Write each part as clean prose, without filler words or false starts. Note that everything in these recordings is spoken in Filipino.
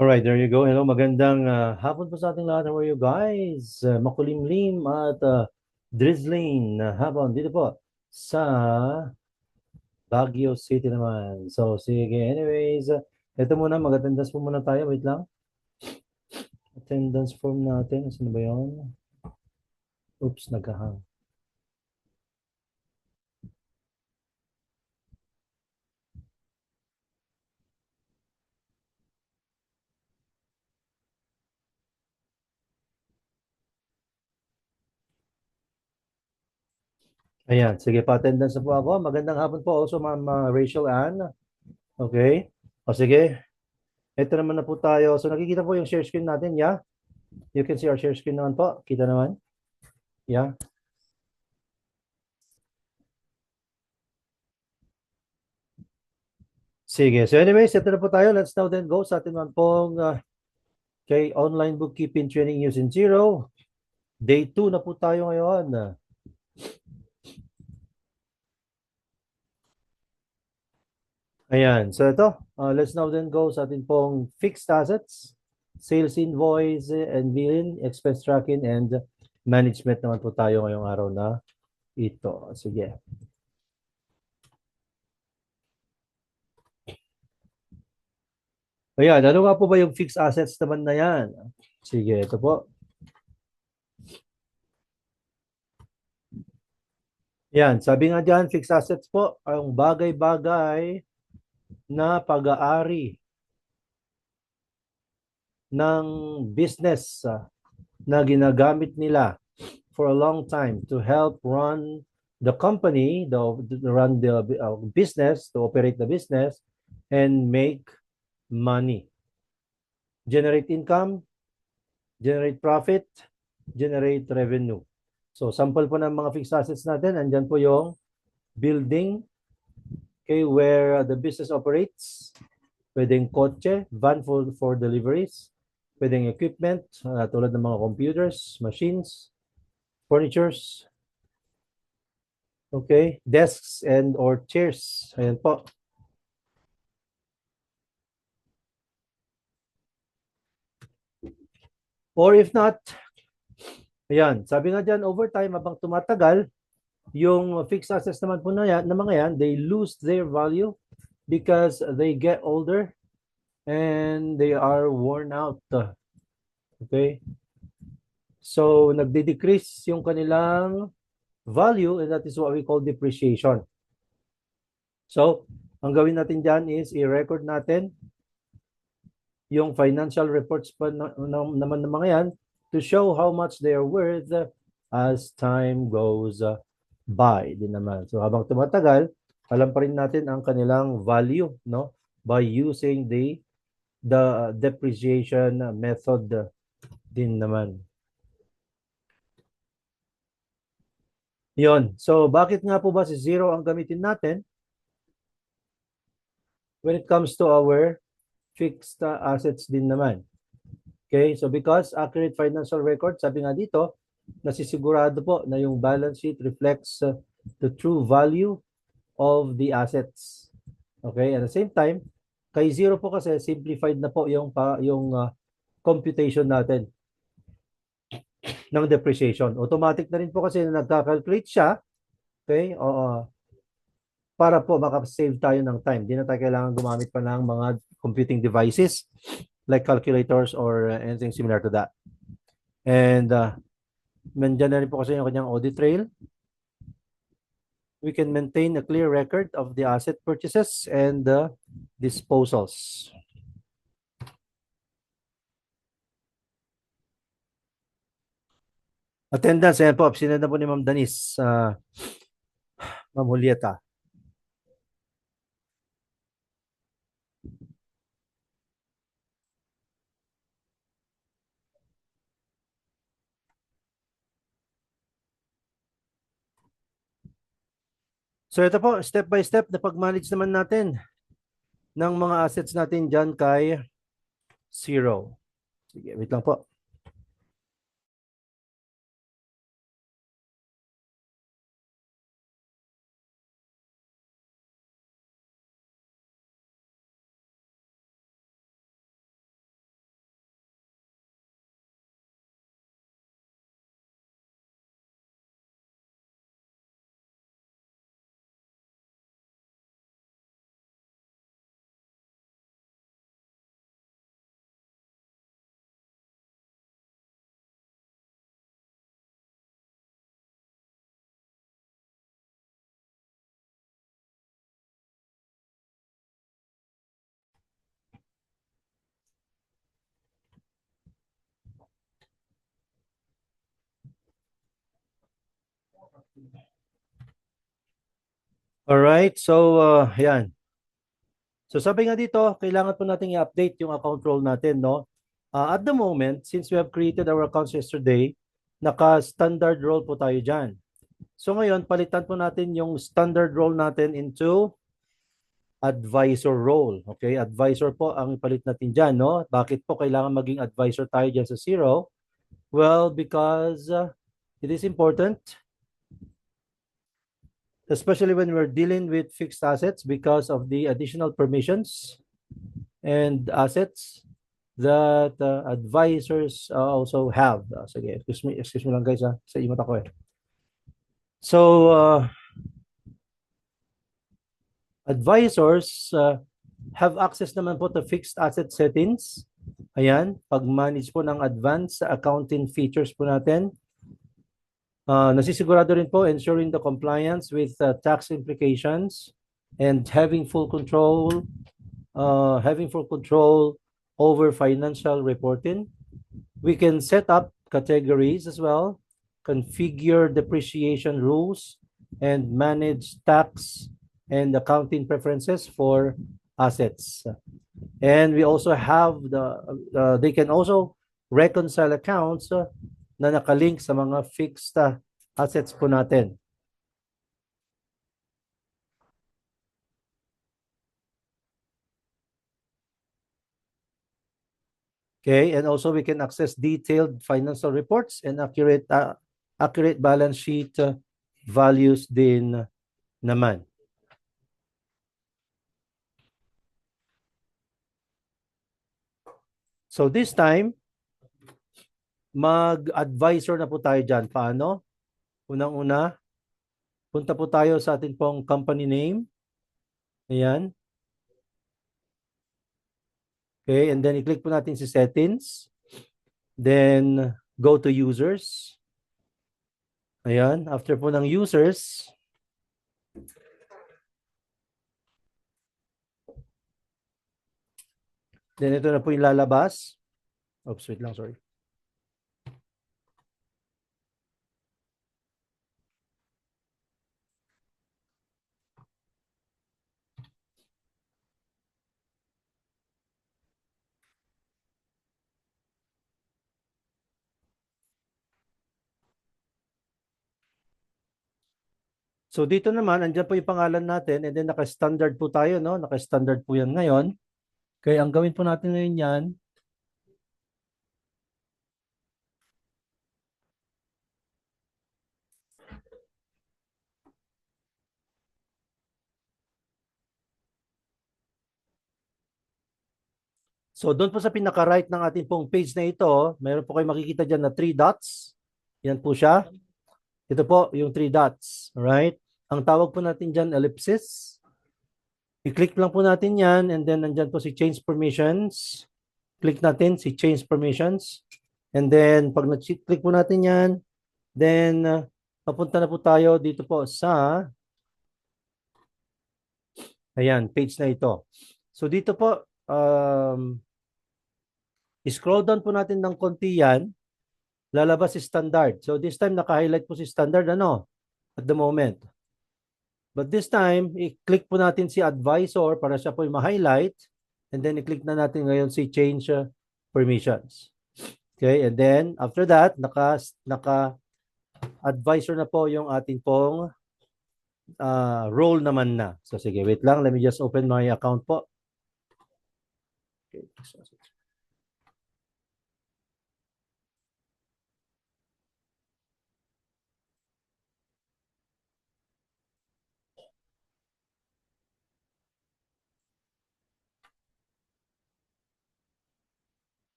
Alright, there you go. Hello, magandang hapon po sa ating lahat. How are you guys? Makulimlim at drizzling na hapon dito po sa Baguio City naman. So, sige. Anyways, ito muna, mag-attendance po muna tayo. Wait lang. Attendance form natin. Sino ba yun? Oops, nagkahang. Ayan, sige pa, attendance na po ako. Magandang hapon po also, Ma'am Rachel Ann. Okay. O sige, ito naman na po tayo. So, nakikita po yung share screen natin, yeah? You can see our share screen naman po. Kita naman. Yeah. Sige. So anyways, ito na po tayo. Let's now then go sa ating naman pong kay online bookkeeping training using zero. Day 2 na po tayo ngayon. Ayan. So ito, let's now then go sa ating pong fixed assets, sales invoice, and billing, expense tracking, and management naman po tayo ngayong araw na ito. Sige. Ayan. Ano nga po ba yung fixed assets naman na yan? Sige. Ito po. Yan. Sabi nga dyan, fixed assets po, ang bagay-bagay na pag-aari ng business na ginagamit nila for a long time to help run the company, to run the business, to operate the business, and make money. Generate income, generate profit, generate revenue. So, sample po ng mga fixed assets natin. Andyan po yung building, okay, where the business operates. Pwedeng kotse, van for deliveries. Pwedeng equipment, tulad ng mga computers, machines, furnitures, okay, desks and or chairs. Ayan po. Or if not, ayan, sabi nga dyan, over time, habang tumatagal, yung fixed assets naman po na mga yan, they lose their value because they get older and they are worn out. Okay? So, nagde-decrease yung kanilang value, and that is what we call depreciation. So, ang gawin natin dyan is i-record natin yung financial reports pa naman ng mga yan to show how much they are worth as time goes by din naman. So, habang tumatagal, alam pa rin natin ang kanilang value, no? By using the depreciation method din naman. Yon. So, bakit nga po ba si zero ang gamitin natin when it comes to our fixed assets din naman? Okay, so because accurate financial record, sabi nga dito, nasisigurado po na yung balance sheet reflects the true value of the assets. Okay, at the same time, kay zero po kasi simplified na po yung computation natin ng depreciation. Automatic na rin po kasi na nagka-calculate siya, okay? Oo, para po maka-save tayo ng time. Hindi na tayo kailangan gumamit pa ng mga computing devices like calculators or anything similar to that. And nandyan na rin po kasi yung kanyang audit trail. We can maintain a clear record of the asset purchases and the disposals. Attendance, ayan po, sinend na po ni Ma'am Danis, Ma'am Julieta. So ito po, step by step na pag-manage naman natin ng mga assets natin dyan kay zero. Sige, wait lang po. Alright, so yan. So sabi nga dito, kailangan po natin i-update yung account role natin, no? At the moment, since we have created our accounts yesterday, naka-standard role po tayo dyan. So ngayon, palitan po natin yung standard role natin into advisor role. Okay, advisor po ang ipalit natin dyan, no? Bakit po kailangan maging advisor tayo dyan sa zero? Well, because it is important, especially when we're dealing with fixed assets because of the additional permissions and assets that advisors also have. Sige, excuse me lang guys sa imot ako eh. So, advisors have access naman po to fixed asset settings. Ayan, pag-manage po ng advanced accounting features po natin. Nasisigurado rin po ensuring the compliance with tax implications and having full control over financial reporting. We can set up categories as well, configure depreciation rules, and manage tax and accounting preferences for assets. And we also have they can also reconcile accounts na nakalink sa mga fixed assets po natin. Okay, and also we can access detailed financial reports and accurate balance sheet values din naman. So this time, mag-advisor na po tayo dyan. Paano? Unang-una, punta po tayo sa ating pong company name. Ayan. Okay, and then i-click po natin si settings. Then, go to users. Ayan, after po ng users, then ito na po yung lalabas. Oops, wait lang, sorry. So dito naman, andyan po yung pangalan natin and then naka-standard po tayo, no? Naka-standard po yan ngayon. Kaya ang gawin po natin ngayon yan, so doon po sa pinaka-right ng ating pong page na ito, mayroon po kayo makikita dyan na 3 dots. Yan po siya. Ito po yung 3 dots. Alright? Ang tawag po natin dyan, ellipsis. I-click lang po natin yan and then nandyan po si change permissions. Click natin si change permissions. And then pag na-click po natin yan, then papunta na po tayo dito po sa ayan, page na ito. So dito po, scroll down po natin ng konti yan. Lalabas si standard. So this time naka-highlight po si standard at the moment. But this time, i-click po natin si advisor para siya po yung ma-highlight. And then i-click na natin ngayon si change permissions. Okay, and then after that, naka-advisor na po yung ating pong role naman na. So sige, wait lang. Let me just open my account po. Okay.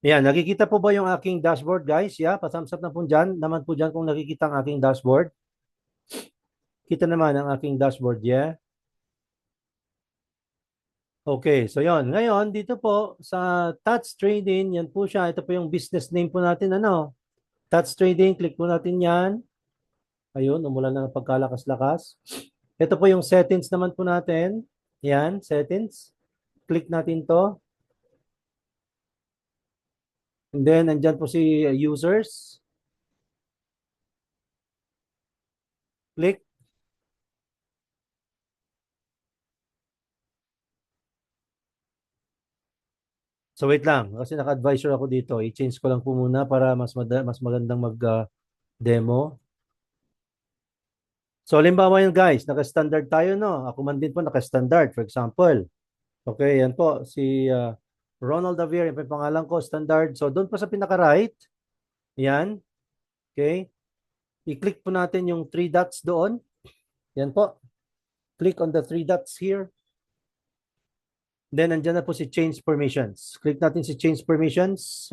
Yan, nakikita po ba yung aking dashboard, guys? Yeah, pa-thumbs up na po dyan. Naman po dyan kung nakikita ang aking dashboard. Kita naman ang aking dashboard, yeah. Okay, so yon. Ngayon, dito po sa Tats Trading, yan po siya. Ito po yung business name po natin, ano? Tats Trading, click po natin yan. Ayun, umulan na ng pagkalakas-lakas. Ito po yung settings naman po natin. Yan, settings. Click natin to. And then, andyan po si users. Click. So wait lang, kasi naka-advisor ako dito. I-change ko lang po muna para mas magandang mag-demo. So halimbawa yun guys, naka-standard tayo, no? Ako man din po naka-standard, for example. Okay, yan po. Si Ronald Javier, yung pangalan ko, standard. So doon po sa pinaka-right, yan. Okay. I-click po natin yung three dots doon. Yan po. Click on the three dots here. Then, andyan na po si change permissions. Click natin si change permissions.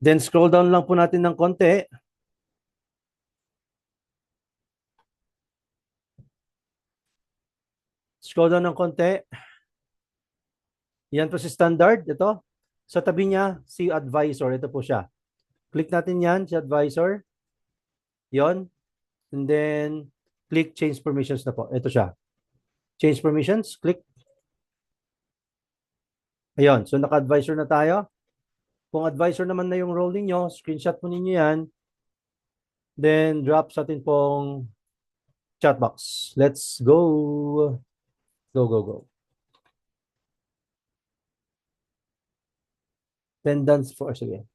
Then, scroll down lang po natin ng konti. Scroll down ng konti. Yan po si standard. Ito. Sa tabi niya, si advisor. Ito po siya. Click natin yan, si advisor. Yon. And then, click change permissions na po. Ito siya. Change permissions. Click. Ayun. So, naka-advisor na tayo. Kung advisor naman na yung role ninyo, screenshot po ninyo yan. Then, drop sa atin pong chat box. Let's go. Go, go, go. Pendants for, sige.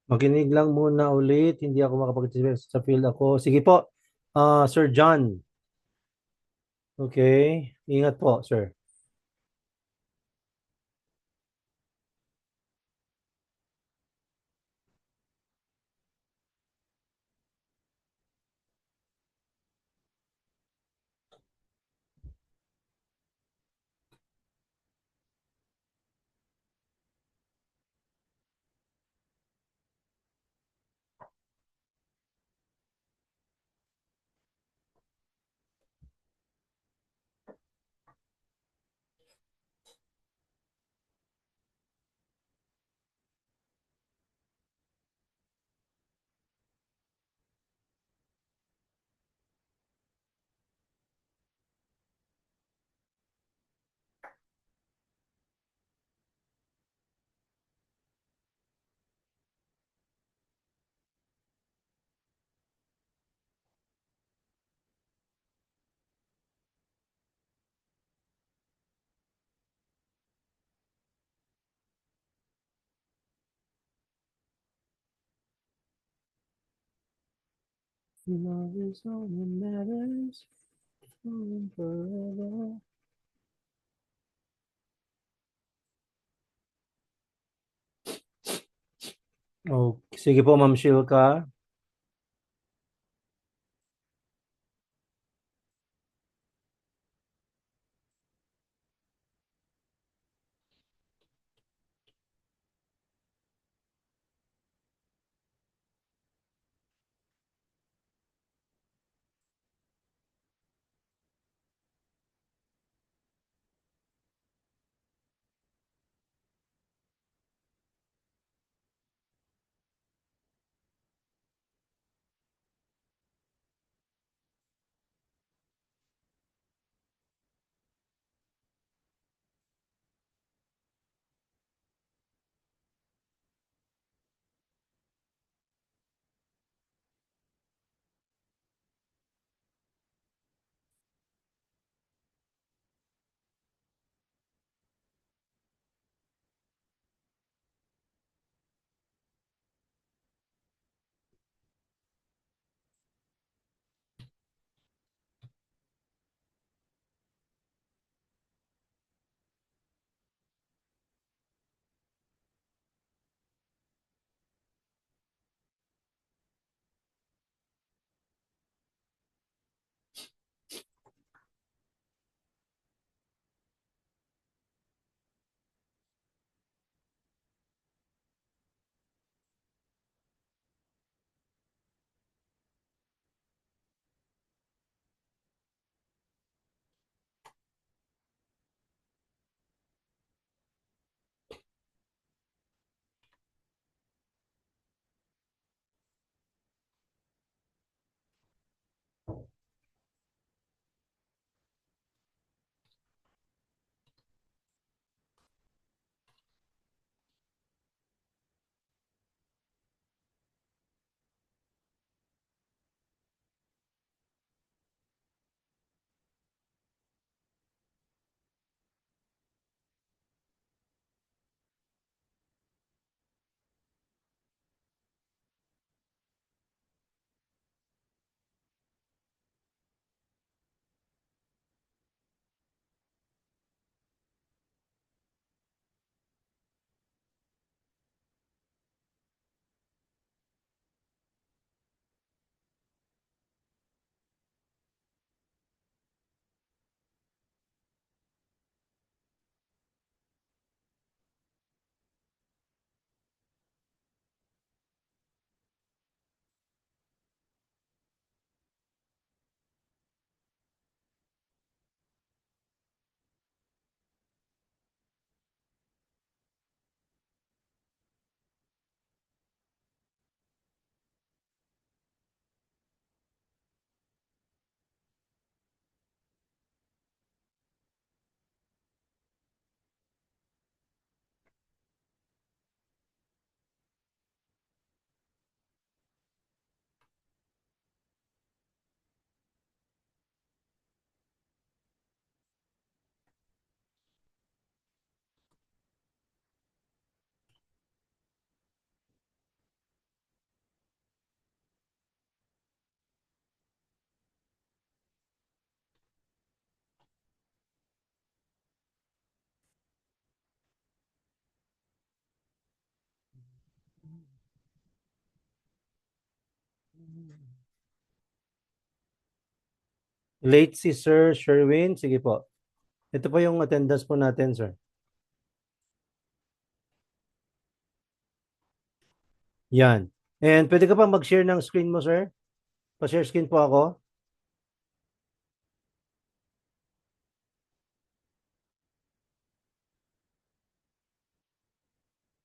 Makinig lang muna ulit. Hindi ako makapag-participate sa field ako. Sige po, Sir John. Okay. Ingat po, sir. Love is all that matters forever. Oh, sige po, Ma'am Shilka. Late si Sir Sherwin. Sige po. Ito po yung attendance po natin, sir. Yan. And pwede ka pa mag-share ng screen mo, sir? Pa-share screen po ako.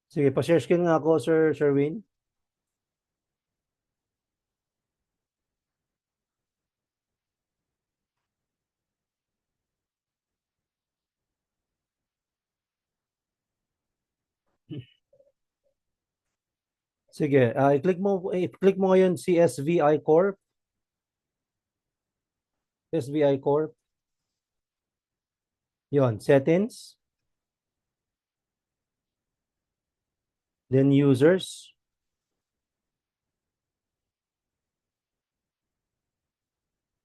Sige, pa-share screen nga ako, Sir Sherwin. Sige, i-click mo ngayon si SVI Corp. SVI Corp. Yon, settings. Then users.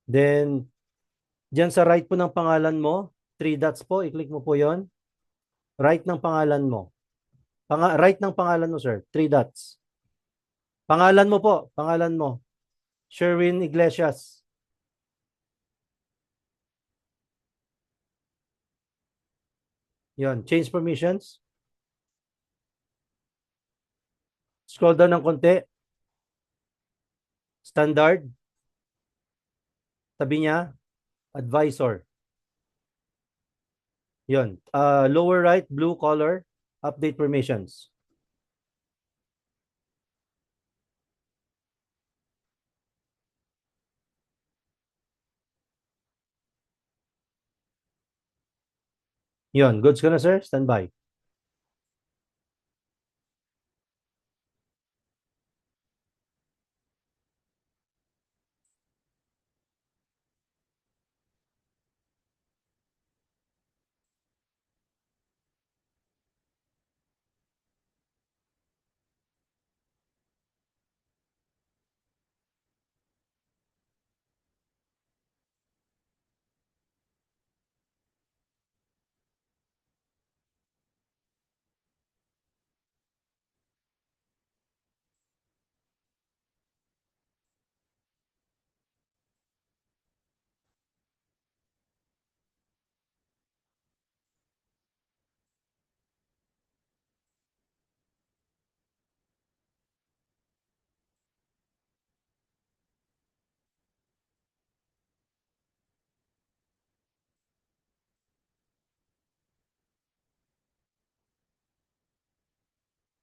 Then, dyan sa right po ng pangalan mo, 3 dots po, i-click mo po yon. Right ng pangalan mo. Right ng pangalan mo, sir. 3 dots. Pangalan mo po, pangalan mo. Sherwin Iglesias. Yon, change permissions. Scroll down ng konti. Standard. Tabi niya, advisor. Yon. Lower right, blue color, update permissions. Yon. Goods ka na, sir? Standby.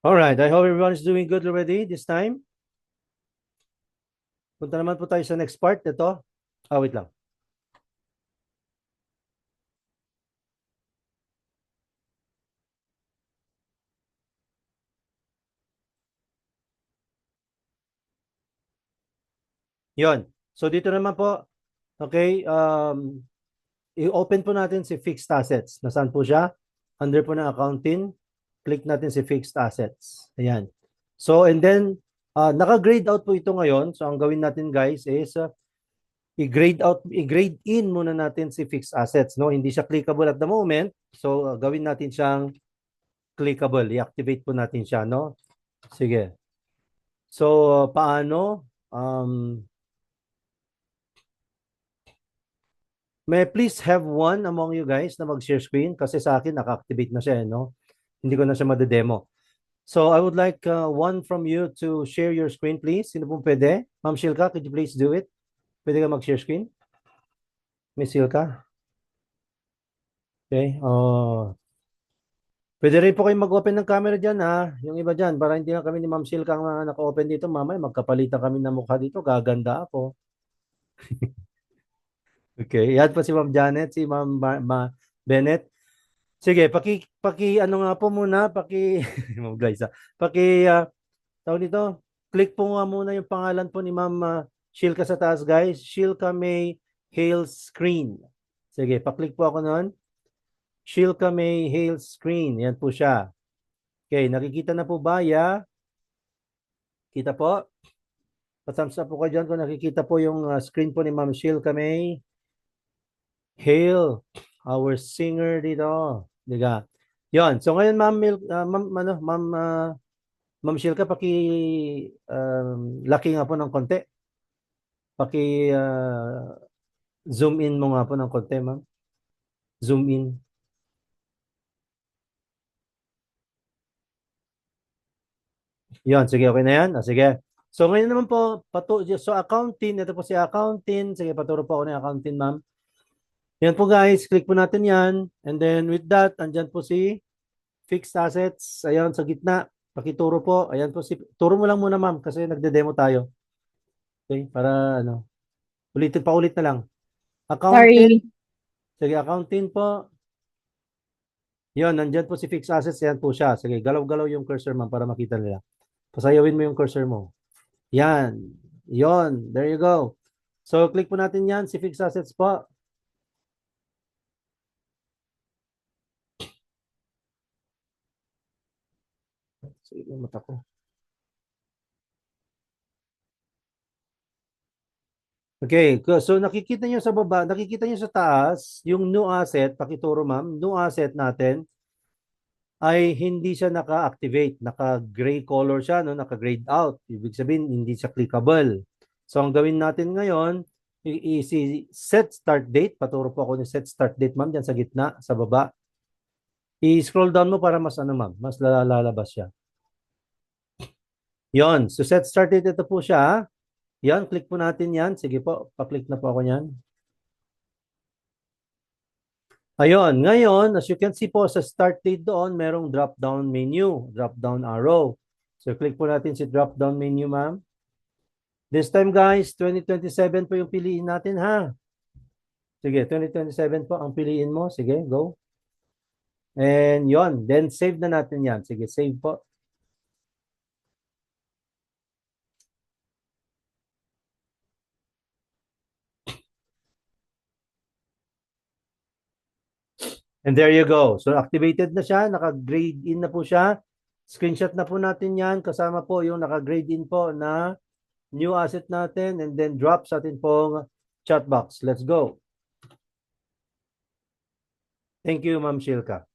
All right. I hope everyone is doing good already this time. Punta naman po tayo sa next part. Ito. Wait lang. Yon. So dito naman po, okay, i-open po natin si fixed assets. Nasaan po siya? Under po ng accounting, click natin si fixed assets. Ayan. So and then, naka-grade out po ito ngayon. So ang gawin natin guys is i-grade in muna natin si fixed assets. No? Hindi siya clickable at the moment. So gawin natin siyang clickable. I-activate po natin siya. No? Sige. So paano? May please have one among you guys na mag-share screen kasi sa akin naka-activate na siya, no? Hindi ko na siya madedemo. So I would like one from you to share your screen, please. Sino pong pwede? Ma'am Shilka, could you please do it? Pwede ka mag-share screen? Miss Shilka? Okay. Pwede rin po kayo mag-open ng camera dyan, ha? Yung iba dyan, para hindi na kami ni Ma'am Shilka ang naka-open dito. Mamaya, magkapalitan kami ng mukha dito. Gaganda ako. Okay. Yan po si Ma'am Janet, si Ma'am Bennett. Sige, ano nga po muna, guys, tawag nito, click po nga muna yung pangalan po ni Ma'am Shilka sa taas, guys. Shilka May Hale Screen. Sige, pa-click po ako noon. Shilka May Hale Screen. Yan po siya. Okay, nakikita na po ba? Yeah? Kita po? Pa-thumbs up po kayo dyan kung nakikita po yung screen po ni Ma'am Shilka May Hale, our singer dito. Diga. Yon. So ngayon, Ma'am Ma'am Shilka, laki nga po ng konti. Zoom in mo nga po ng konti, ma'am. Zoom in. Yon, sige, okay na yan. Sige. So ngayon naman po, so accounting, ito po si accounting. Sige, paturo po ako ng accounting, ma'am. Yan po guys, click po natin yan. And then with that, andyan po si fixed assets. Ayan sa gitna. Pakituro po. Ayan po turo mo lang muna, ma'am, kasi nagde-demo tayo. Okay, para ano. Paulit na lang. Accounting. Sorry. Sige, accounting po. Yon, nandyan po si fixed assets. Yan po siya. Sige, galaw-galaw yung cursor, ma'am, para makita nila. Pasayawin mo yung cursor mo. Yan. Yon. There you go. So, click po natin yan. Si fixed assets po. Sige, mata ko. Okay, so nakikita niyo sa baba, nakikita niyo sa taas, yung new asset, pakituro ma'am, new asset natin ay hindi siya naka-activate, naka-gray color siya, no? Naka-grayed out. Ibig sabihin, hindi siya clickable. So, ang gawin natin ngayon, set start date. Paturo po ako ni set start date, ma'am, dyan sa gitna, sa baba. I-scroll down mo para mas ano, ma'am, mas lalabas siya. Yon, so set start date, ito po siya. Yan, click po natin yan. Sige po, pa-click na po ako yan. Ayun, ngayon, as you can see po sa start date doon, merong drop-down menu, drop-down arrow. So, click po natin si drop-down menu, ma'am. This time, guys, 2027 po yung piliin natin, ha? Sige, 2027 po ang piliin mo. Sige, go. And yon, then save na natin yan. Sige, save po. And there you go. So, activated na siya. Naka-grade in na po siya. Screenshot na po natin yan. Kasama po yung naka-grade in po na new asset natin. And then drop sa atin pong chat box. Let's go. Thank you, Ma'am Shilka.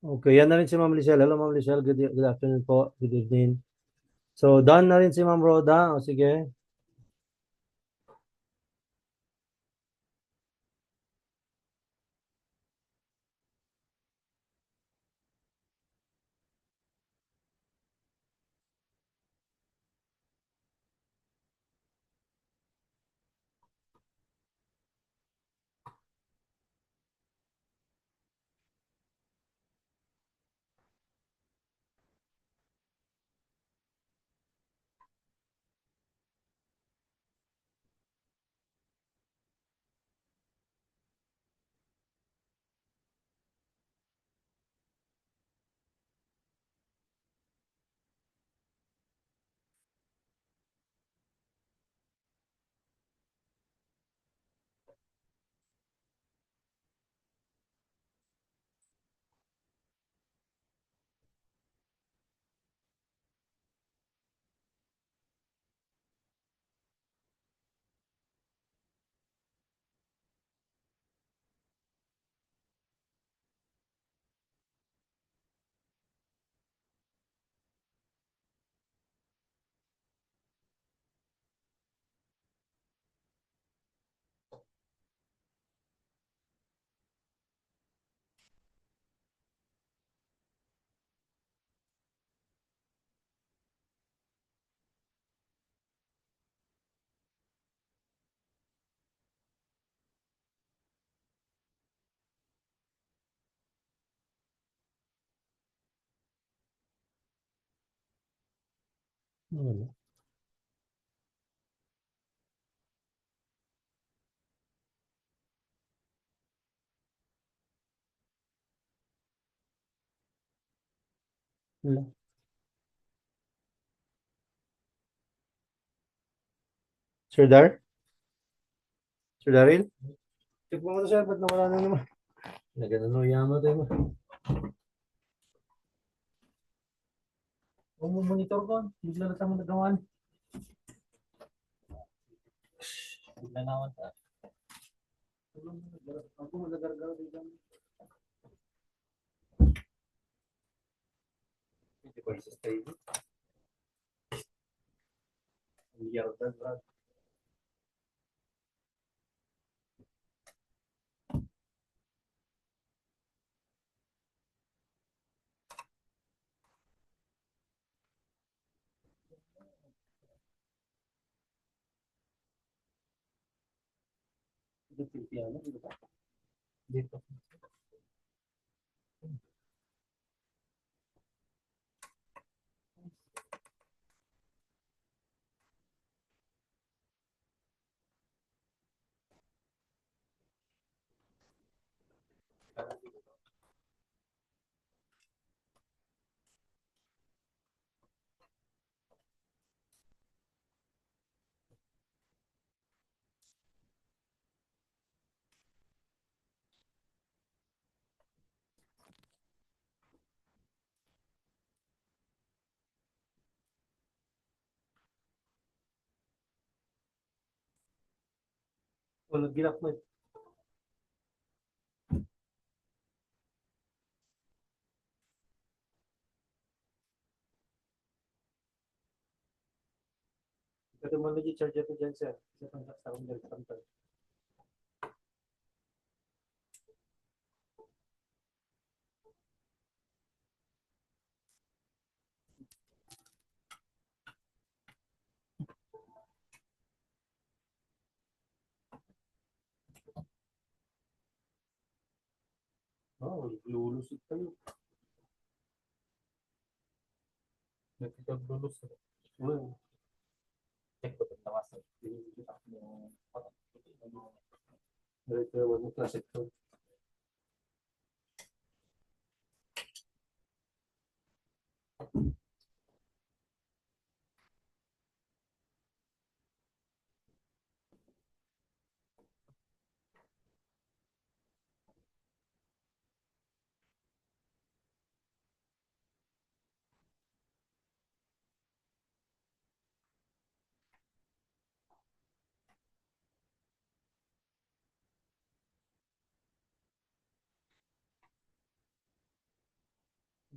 Okay, yan na rin si Ma'am Lizelle. Hello, Ma'am Lizelle. Good afternoon po. Good evening. So, done na rin si Ma'am Roda. O, sige. Sir Dar? Sir Daryl? Check mo muna sir, ba't nawala na naman? Nagano yaman tayo mo. Kung monitor ko, bigla na tama nagawan. Bigla na naman ta. Ako nagagaragal dito. Hindi ko isa stable. Ang yarda, brad. Dito. Walang gilak mo. Ito mo lagi charger ko dyan, sir. Isa pang sa akong nagtatamtal. Oh, lulusot tayo. Nagkikaglulusot. Well, check ko ito naman sa Director, wag mo classic to.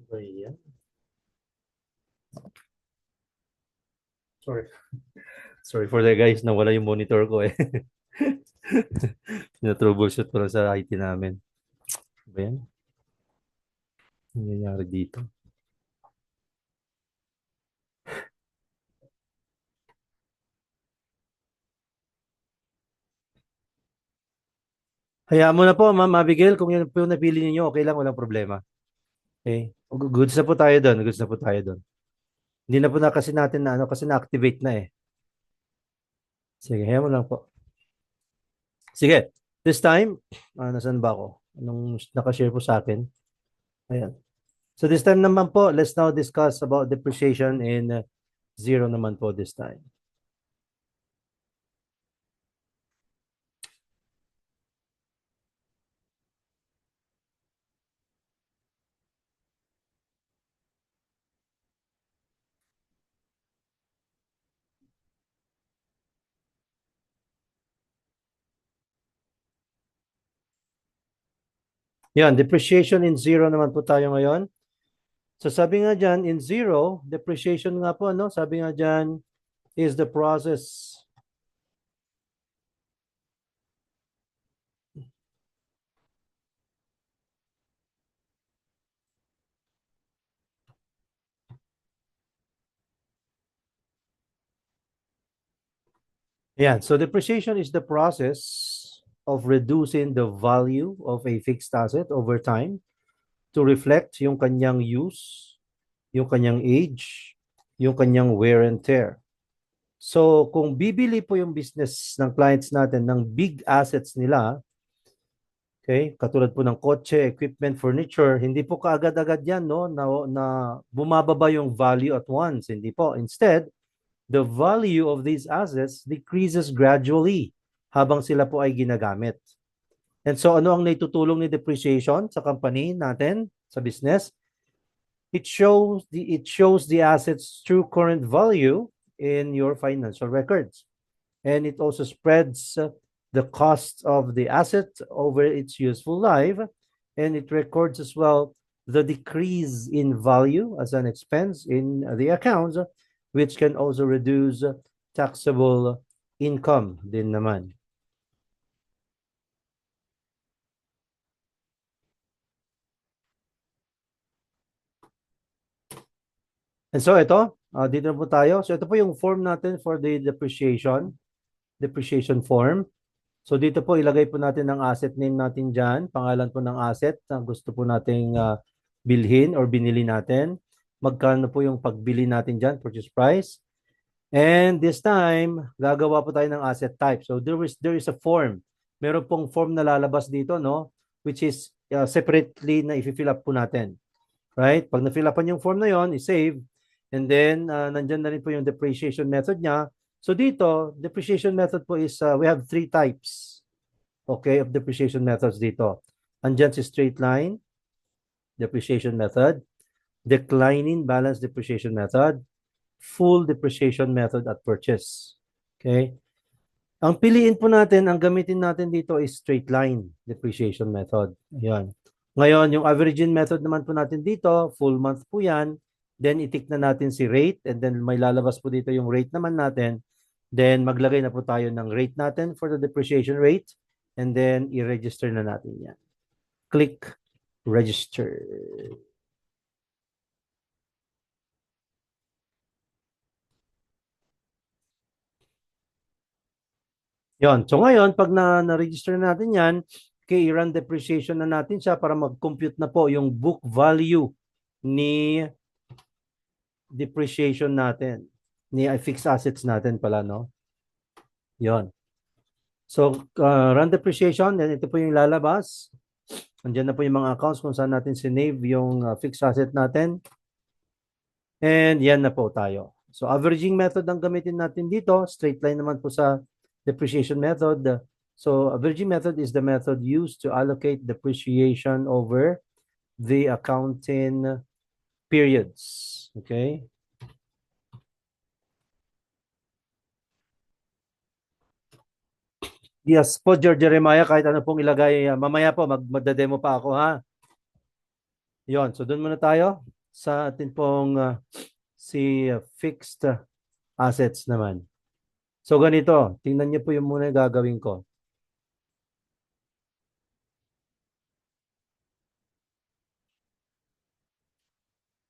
Ayan. Sorry. Sorry for the guys, nawala yung monitor ko eh. Na-troubleshoot ko lang sa IT namin. Ba yan? Ano nangyayari dito? Hayaan mo na po, Ma'am Abigail. Kung yan po yung napili niyo, okay lang, walang problema. Okay? Goods na po tayo doon. Goods na po tayo doon. Hindi na po na kasi natin na ano, kasi na-activate na eh. Sige, hayaan mo lang po. Sige. This time, nasaan ba ako? Anong nakashare po sa akin? Ayan. So this time naman po, let's now discuss about depreciation in zero naman po this time. Yan, depreciation in zero naman po tayo ngayon. So sabi nga dyan, in zero, depreciation nga po, no? Sabi nga dyan, is the process. Yeah, so depreciation is the process of reducing the value of a fixed asset over time to reflect yung kanyang use, yung kanyang age, yung kanyang wear and tear. So, kung bibili po yung business ng clients natin ng big assets nila, okay, katulad po ng kotse, equipment, furniture, hindi po kaagad-agad yan, no, na bumababa yung value at once. Hindi po. Instead, the value of these assets decreases gradually habang sila po ay ginagamit. And so, ano ang naitutulong ni depreciation sa company natin, sa business? It shows the assets true current value in your financial records. And it also spreads the cost of the asset over its useful life. And it records as well the decrease in value as an expense in the accounts, which can also reduce taxable income din naman. And so ito, dito na po tayo. So ito po yung form natin for the depreciation form. So dito po ilagay po natin ang asset name natin dyan, pangalan po ng asset na gusto po nating bilhin or binili natin. Magkano po yung pagbili natin dyan, purchase price. And this time, gagawa po tayo ng asset type. So there is a form. Meron pong form na lalabas dito, no? Which is separately na i-fill up po natin. Right? Pag na-fill upan yung form na yon, i-save. And then, nandyan na rin po yung depreciation method niya. So dito, depreciation method po is, we have 3 types, okay, of depreciation methods dito. Andyan si straight line depreciation method, declining balance depreciation method, full depreciation method at purchase. Okay? Ang piliin po natin, ang gamitin natin dito is straight line depreciation method. Ayan. Ngayon, yung averaging method naman po natin dito, full month po yan. Then, itik na natin si rate and then may lalabas po dito yung rate naman natin. Then, maglagay na po tayo ng rate natin for the depreciation rate and then i-register na natin yan. Click register. Yon. So ngayon, pag na-register na natin yan, okay, i-run depreciation na natin siya para mag-compute na po yung book value ni depreciation natin, ni fixed assets natin pala, no? Yon. So, run depreciation, then ito po yung lalabas. Andiyan na po yung mga accounts kung saan natin sinave yung fixed asset natin. And yan na po tayo. So, averaging method ang gamitin natin dito. Straight line naman po sa depreciation method. So, averaging method is the method used to allocate depreciation over the accounting periods. Okay? Yes po, George Jeremiah, kahit ano pong ilagay, mamaya po, magda-demo pa ako, ha? Yon, so doon muna tayo sa atin pong si fixed assets naman. So ganito, tingnan niyo po yung muna yung gagawin ko.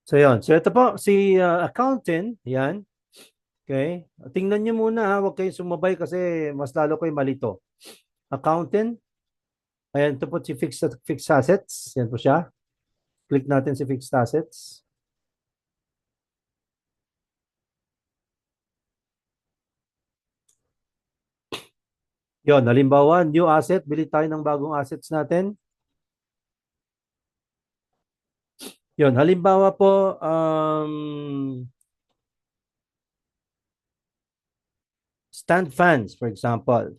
So yon, so ito po, si accountant, yan. Okay, tingnan niyo muna, ha, huwag kayong sumabay kasi mas lalo kayo malito. Accountant, ayan, ito po si fixed assets, yan po siya. Click natin si fixed assets. Yon, halimbawa, new asset, bili tayo ng bagong assets natin. Yon, halimbawa po, stand fans, for example.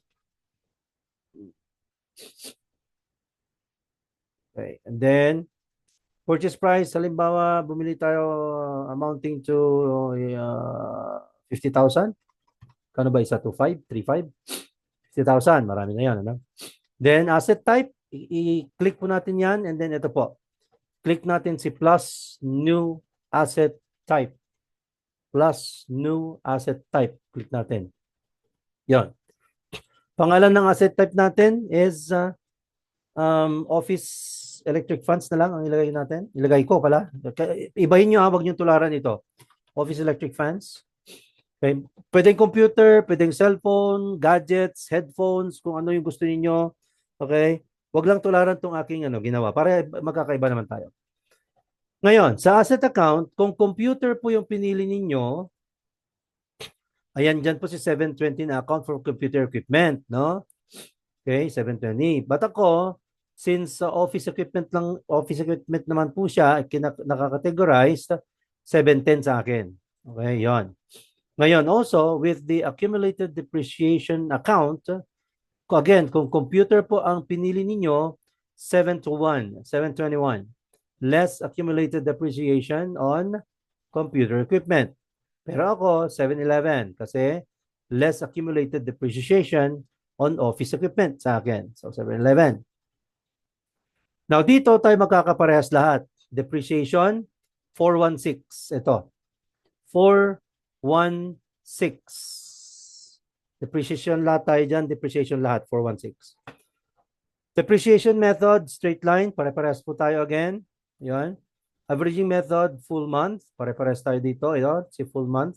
Okay, and then, purchase price, halimbawa, bumili tayo amounting to 50,000. Kano ba isa? 2.5? 3.5? 50,000. Marami na yan. Ano? Then, asset type, i-click po natin yan. And then, ito po. Click natin si plus new asset type. Plus new asset type. Click natin. Yan. Pangalan ng asset type natin is office electric funds na lang ang ilagay natin. Ilagay ko pala. Ibahin nyo, huwag nyo tularan ito. Office electric funds. Okay. Pwedeng computer, pwedeng cellphone, gadgets, headphones, kung ano yung gusto niyo. Okay? Huwag lang tularan tong aking ginawa para magkakaiba naman tayo. Ngayon, sa asset account, kung computer po yung pinili ninyo, ayan dyan po si 720 na account for computer equipment, no? Okay, 720. But ako, since office equipment naman po siya, nakakategorized, 710 sa akin. Okay, yon. Ngayon, also, with the accumulated depreciation account, again, kung computer po ang pinili ninyo, 721, 721. Less accumulated depreciation on computer equipment. Pero ako, 711 kasi less accumulated depreciation on office equipment sa akin. So, 711. Now, dito tayo magkakaparehas lahat. Depreciation, 416. Ito, 416. Depreciation lahat tayo dyan. Depreciation lahat, 416. Depreciation method, straight line. Pare-parehas po tayo again. Yan. Averaging method, full month. Pare-parehas tayo dito. Yan, si full month.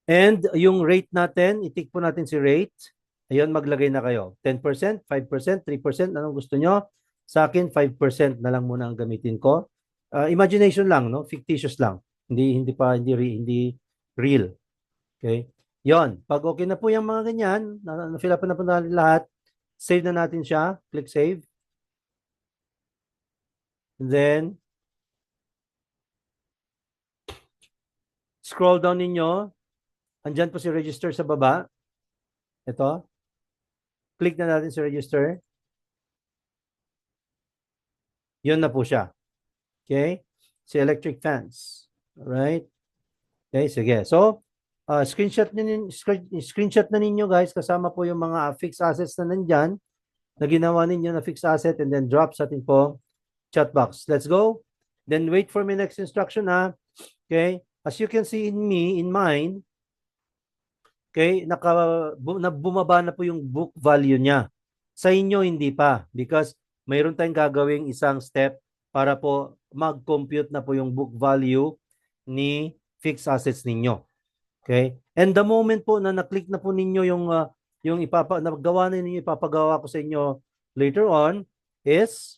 And yung rate natin, itik po natin si rate. Ayun, maglagay na kayo. 10%, 5%, 3%, anong gusto nyo? Sa akin, 5% na lang muna ang gamitin ko. Imagination lang, no? Fictitious lang. Hindi real. Okay? Yon. Pag okay na po yung mga ganyan, na-fill up na po natin lahat, save na natin siya. Click save. And then, scroll down ninyo. Andyan po si register sa baba. Ito. Click na natin si register. Yun na po siya. Okay? Si electric fans. Alright? Okay, sige. So, screenshot na ninyo guys kasama po yung mga fixed assets na nandyan na ginawa ninyo na fixed asset and then drop sa ating po chat box. Let's go. Then wait for my next instruction ha. Okay? As you can see in mine, okay, bumaba na po yung book value niya. Sa inyo, hindi pa because mayroon tayong gagawing isang step para po mag-compute na po yung book value ni fixed assets ninyo. Okay? And the moment po na na-click na po ninyo yung nagawa na ninyo, ipapagawa ko sa inyo later on is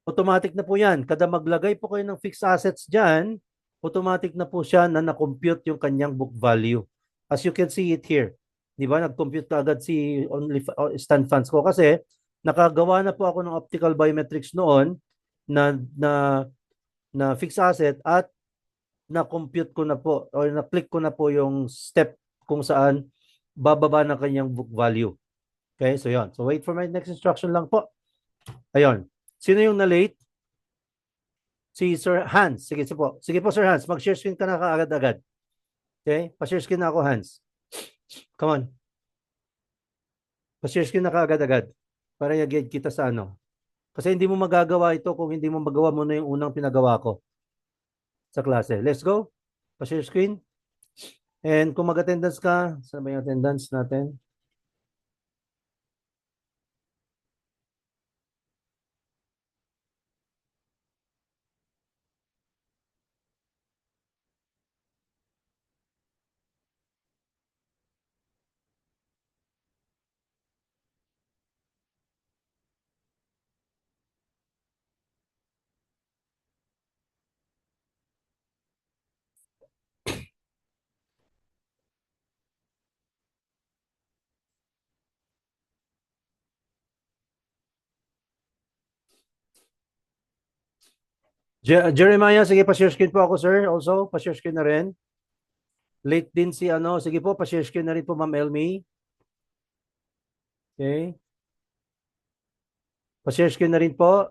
automatic na po yan. Kada maglagay po kayo ng fixed assets dyan, automatic na po siya na na-compute yung kanyang book value. As you can see it here. Di ba? Nag-compute ka agad si stand funds ko kasi nakagawa na po ako ng optical biometrics noon na na fixed asset at na-compute ko na po or na-click ko na po yung step kung saan bababa na kanyang book value. Okay, so yon. So wait for my next instruction lang po. Ayun. Sino yung na-late? Si Sir Hans. Sige po. Sige po, Sir Hans. Mag-share screen ka na kaagad-agad. Okay? Pa-share screen na ako, Hans. Come on. Pa-share screen na kaagad-agad. Para i-guide kita sa ano. Kasi hindi mo magagawa ito kung hindi mo magawa mo na yung unang pinagawa ko sa klase. Let's go. Pa-share screen. And kung mag-attendance ka, saan ba yung attendance natin? Jeremiah, sige, pa-share screen po ako, sir. Also, pa-share screen na rin. Late din si ano. Sige po, pa-share screen na rin po, Ma'am Elmi. Okay. Pa-share screen na rin po.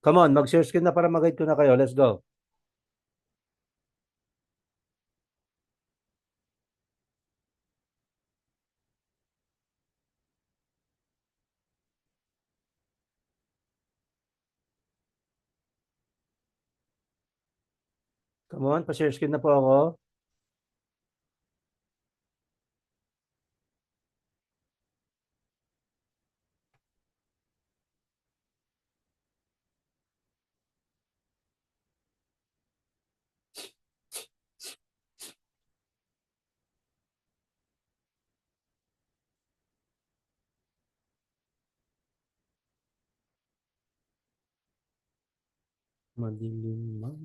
Come on, mag-share screen na para mag-guide ko na kayo. Let's go. Come on, pa-share screen na po ako. Madilim man.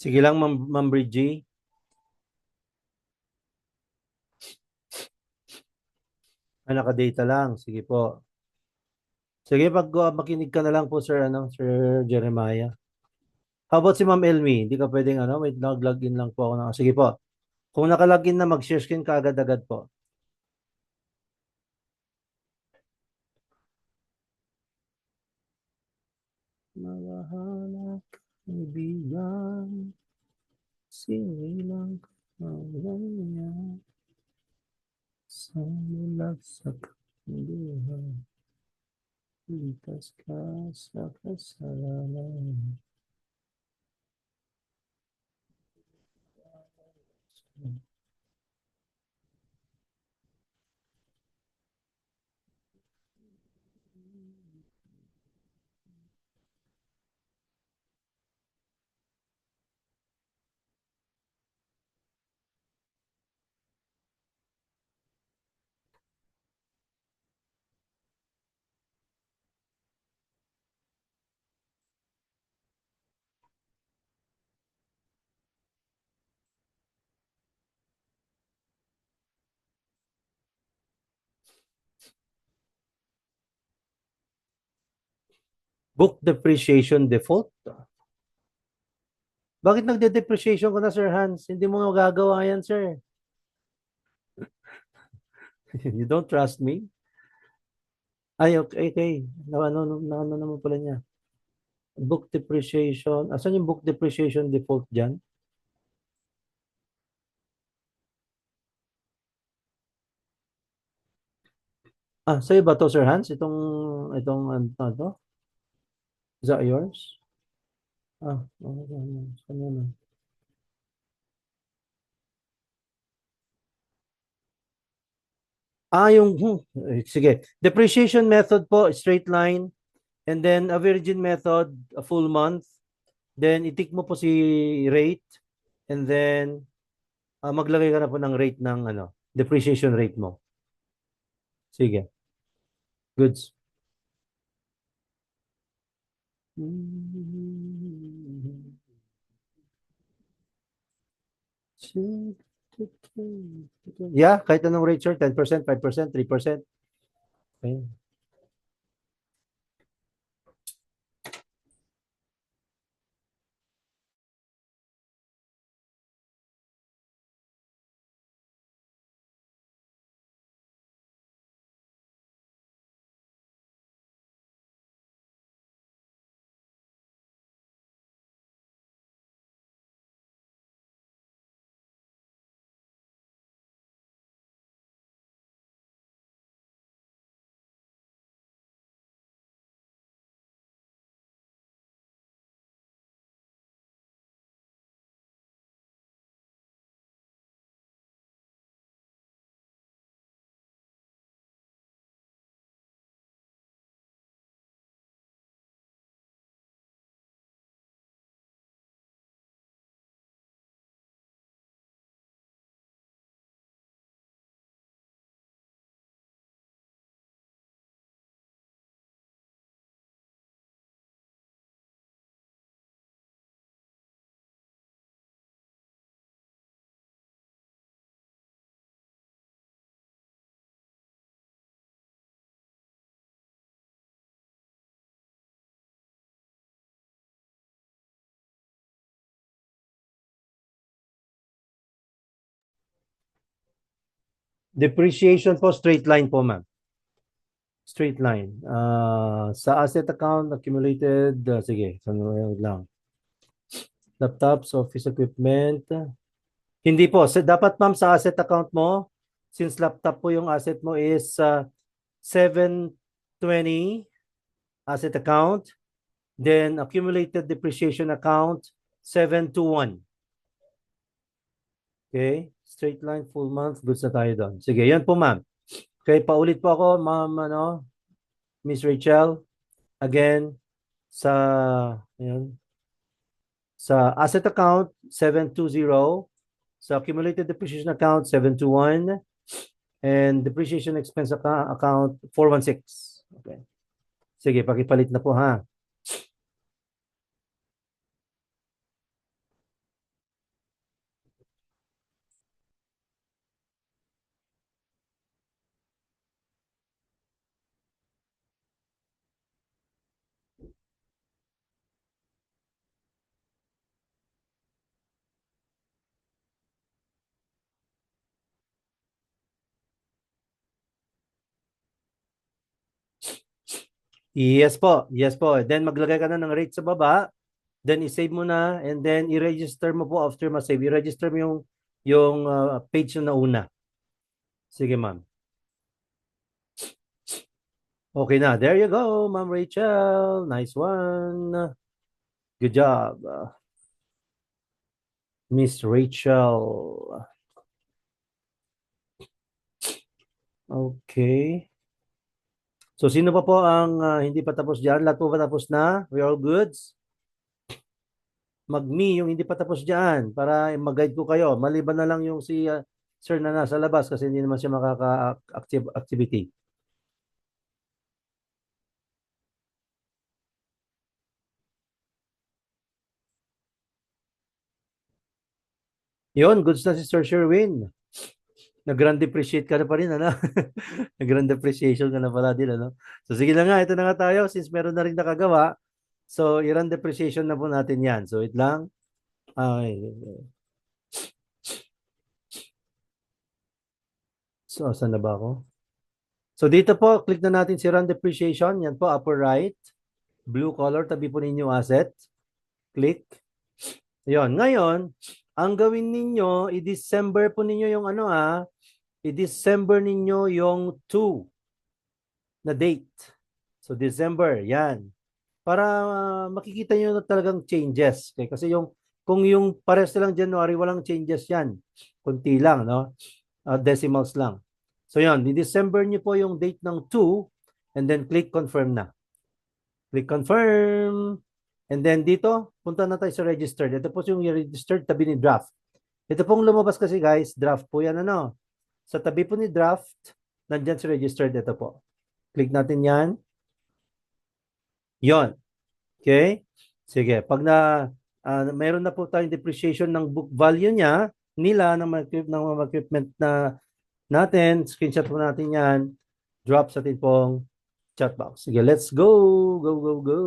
Sige lang, Ma'am Bridgie. Naka-data lang. Sige po. Sige, makinig ka na lang po, Sir Jeremiah. How about si Ma'am Elmi? Hindi ka pwedeng wait, nag-login lang po ako sige po. Kung naka-login na, mag-share screen ka agad-agad po. Mawahala kaibigan, sinilang kawalan niya sa mulat sa kanluhan. Litas ka sa kasalanan. Book depreciation default. Bakit nagde-depreciation ka na, Sir Hans? Hindi mo magagawa yan, sir. You don't trust me? Ay, okay, okay. Ano naman pala niya? Book depreciation. Asan yung book depreciation default dyan? Sa'yo ba to, Sir Hans? Itong ano to? Is that yours? Kanya na. Sige. Depreciation method po, straight line. And then a virgin method, a full month. Then itik mo po si rate. And then maglagay ka na po ng rate ng depreciation rate mo. Sige. Goods. Yeah, kahit anong rate, sir. 10%, 5%, 3%. Okay. Depreciation po, straight line po, ma'am. Straight line. Sa asset account, accumulated, sige, wait lang. Laptops, office equipment. Hindi po. Dapat, ma'am, sa asset account mo, since laptop po yung asset mo is 720 asset account, then accumulated depreciation account, 721. Okay? Straight line, full month, goods na tayo doon. Sige, yan po, ma'am. Okay, paulit po ako, ma'am, Miss Rachel. Again, sa, ayan, sa asset account, 720. Sa accumulated depreciation account, 721. And depreciation expense account, 416. Okay. Sige, pakipalit na po ha. Yes po. Yes po. Then maglagay ka na ng rate sa baba. Then i-save mo na and then i-register mo po after ma-save. I-register mo yung page na nauna. Sige, ma'am. Okay na. There you go, Ma'am Rachel. Nice one. Good job, Miss Rachel. Okay. So sino pa po ang hindi pa tapos diyan? Lahat po ba tapos na? We all goods? Mag-me yung hindi pa tapos diyan para mag-guide ko kayo. Maliban na lang yung si sir na nasa labas kasi hindi naman siya makaka-active activity. Yun, goods na si Sir Sherwin. Nag-grand depreciate ka na pa rin, ano? Nag-grand depreciation ka na pala din, ano? So sige na nga, ito na nga tayo since meron na rin nakagawa. So, i-run depreciation na po natin yan. So, wait lang. Okay. So, saan na ba ako? So, dito po, click na natin si run depreciation. Yan po, upper right. Blue color, tabi po ninyo asset. Click. Yon. Ngayon, ang gawin ninyo, i-December po ninyo yung i-December ninyo yung 2 na date. So, December, yan. Para makikita nyo na talagang changes. Okay? Kasi kung yung pares lang January, walang changes yan. Kunti lang, no? Decimals lang. So yun, di-December nyo po yung date ng 2 and then click confirm na. Click confirm. And then dito, punta na tayo sa registered. Ito po yung registered tabi ni draft. Ito pong lumabas kasi guys, draft po yan ano. Sa tabi po ni draft, nandyan si registered. Ito po. Click natin yan. Yon. Okay? Sige, pag mayroon na po tayong depreciation ng book value niya, ng mga equipment na natin, screenshot po natin yan, drop sa atin pong chat box. Sige, let's go! Go, go, go!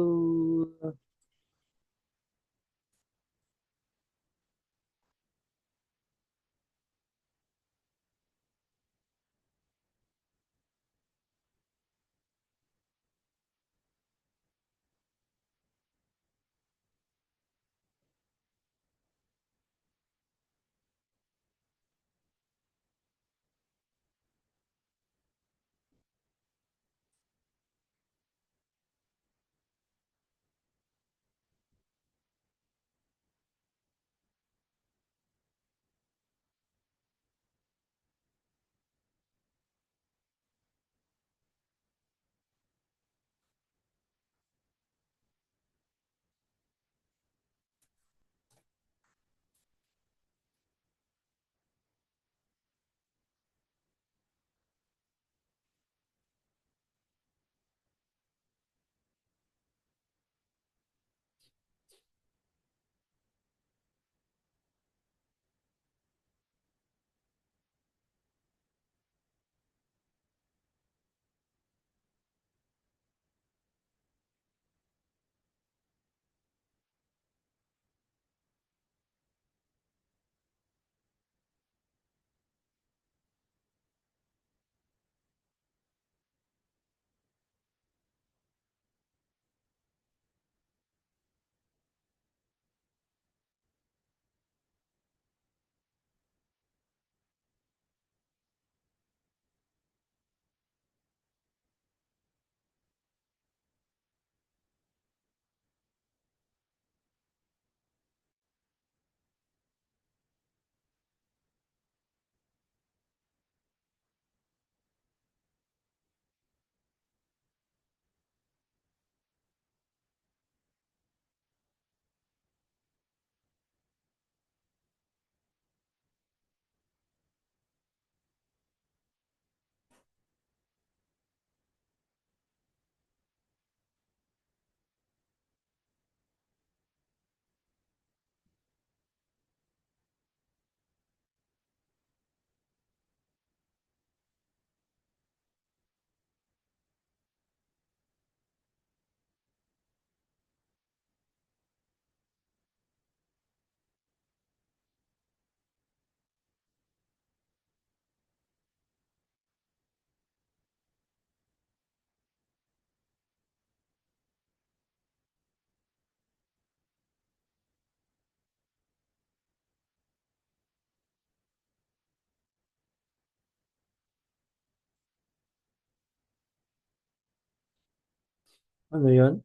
Ano yun?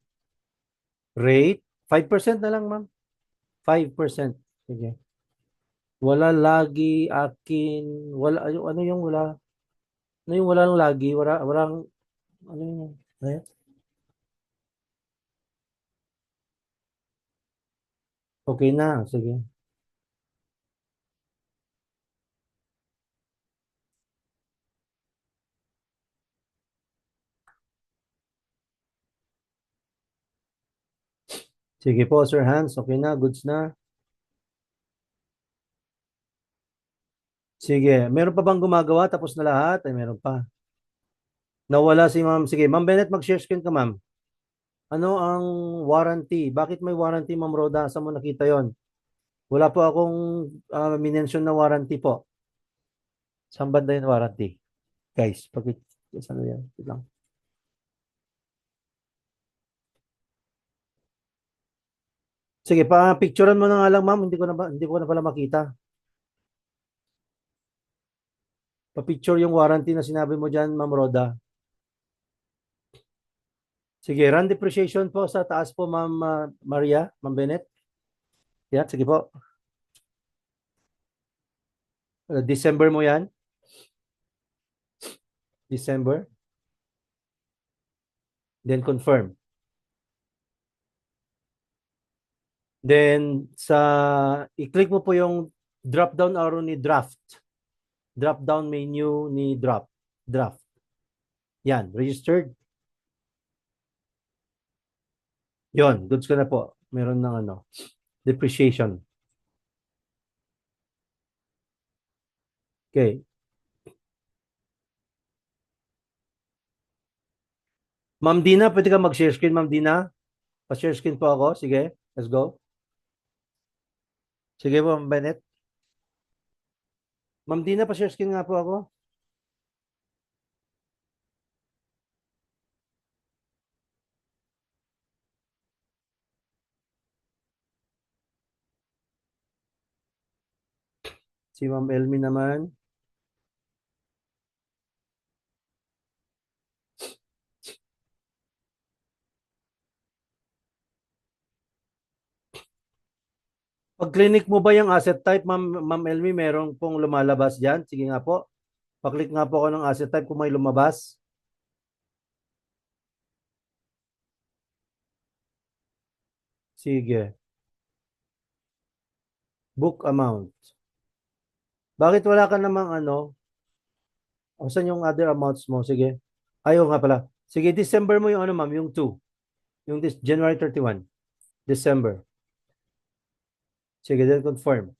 Rate? 5% na lang, ma'am. 5%. Sige. Wala lagi, akin, wala, ano yung wala? Ano yung walang lagi? Walang, ano yung, eh? Okay na, sige. Sige po, Sir Hans, okay na, goods na. Sige, meron pa bang gumagawa tapos na lahat? Ay, meron pa. Nawala si ma'am. Sige, ma'am Bennett, mag-share screen ka, ma'am. Ano ang warranty? Bakit may warranty, ma'am Roda? Saan mo nakita yon? Wala po akong minention na warranty po. Saan banda yung warranty? Guys, ano yan? Wait lang. Sige, pa-picturean mo na nga lang, ma'am. Hindi ko na pala makita. Pa-picture yung warranty na sinabi mo diyan, ma'am Roda. Sige, run depreciation po sa taas po, ma'am Maria, ma'am Bennett. Yan, sige po. December mo yan. December. Then confirm. Then i-click mo po yung drop down arrow ni draft. Drop down menu ni draft. Yan, registered. Yon, goods ka na po. Meron ng ano, depreciation. Okay. Ma'am Dina, pwede ka mag-share screen, Ma'am Dina? Pa-share screen po ako. Sige, let's go. Sige po, Ma'am Bennett. Ma'am Dina, pa-share screen nga po ako. Si Ma'am Elmi naman. Pag clinic mo ba yung asset type, Ma'am Elmi, merong pong lumalabas dyan? Sige nga po. Pa-click nga po ako ng asset type kung may lumabas. Sige. Book amount. Bakit wala ka namang ano? O saan yung other amounts mo? Sige. Ayaw nga pala. Sige, December mo yung ano, ma'am, yung 2. Yung January 31. December. Sige, then confirm.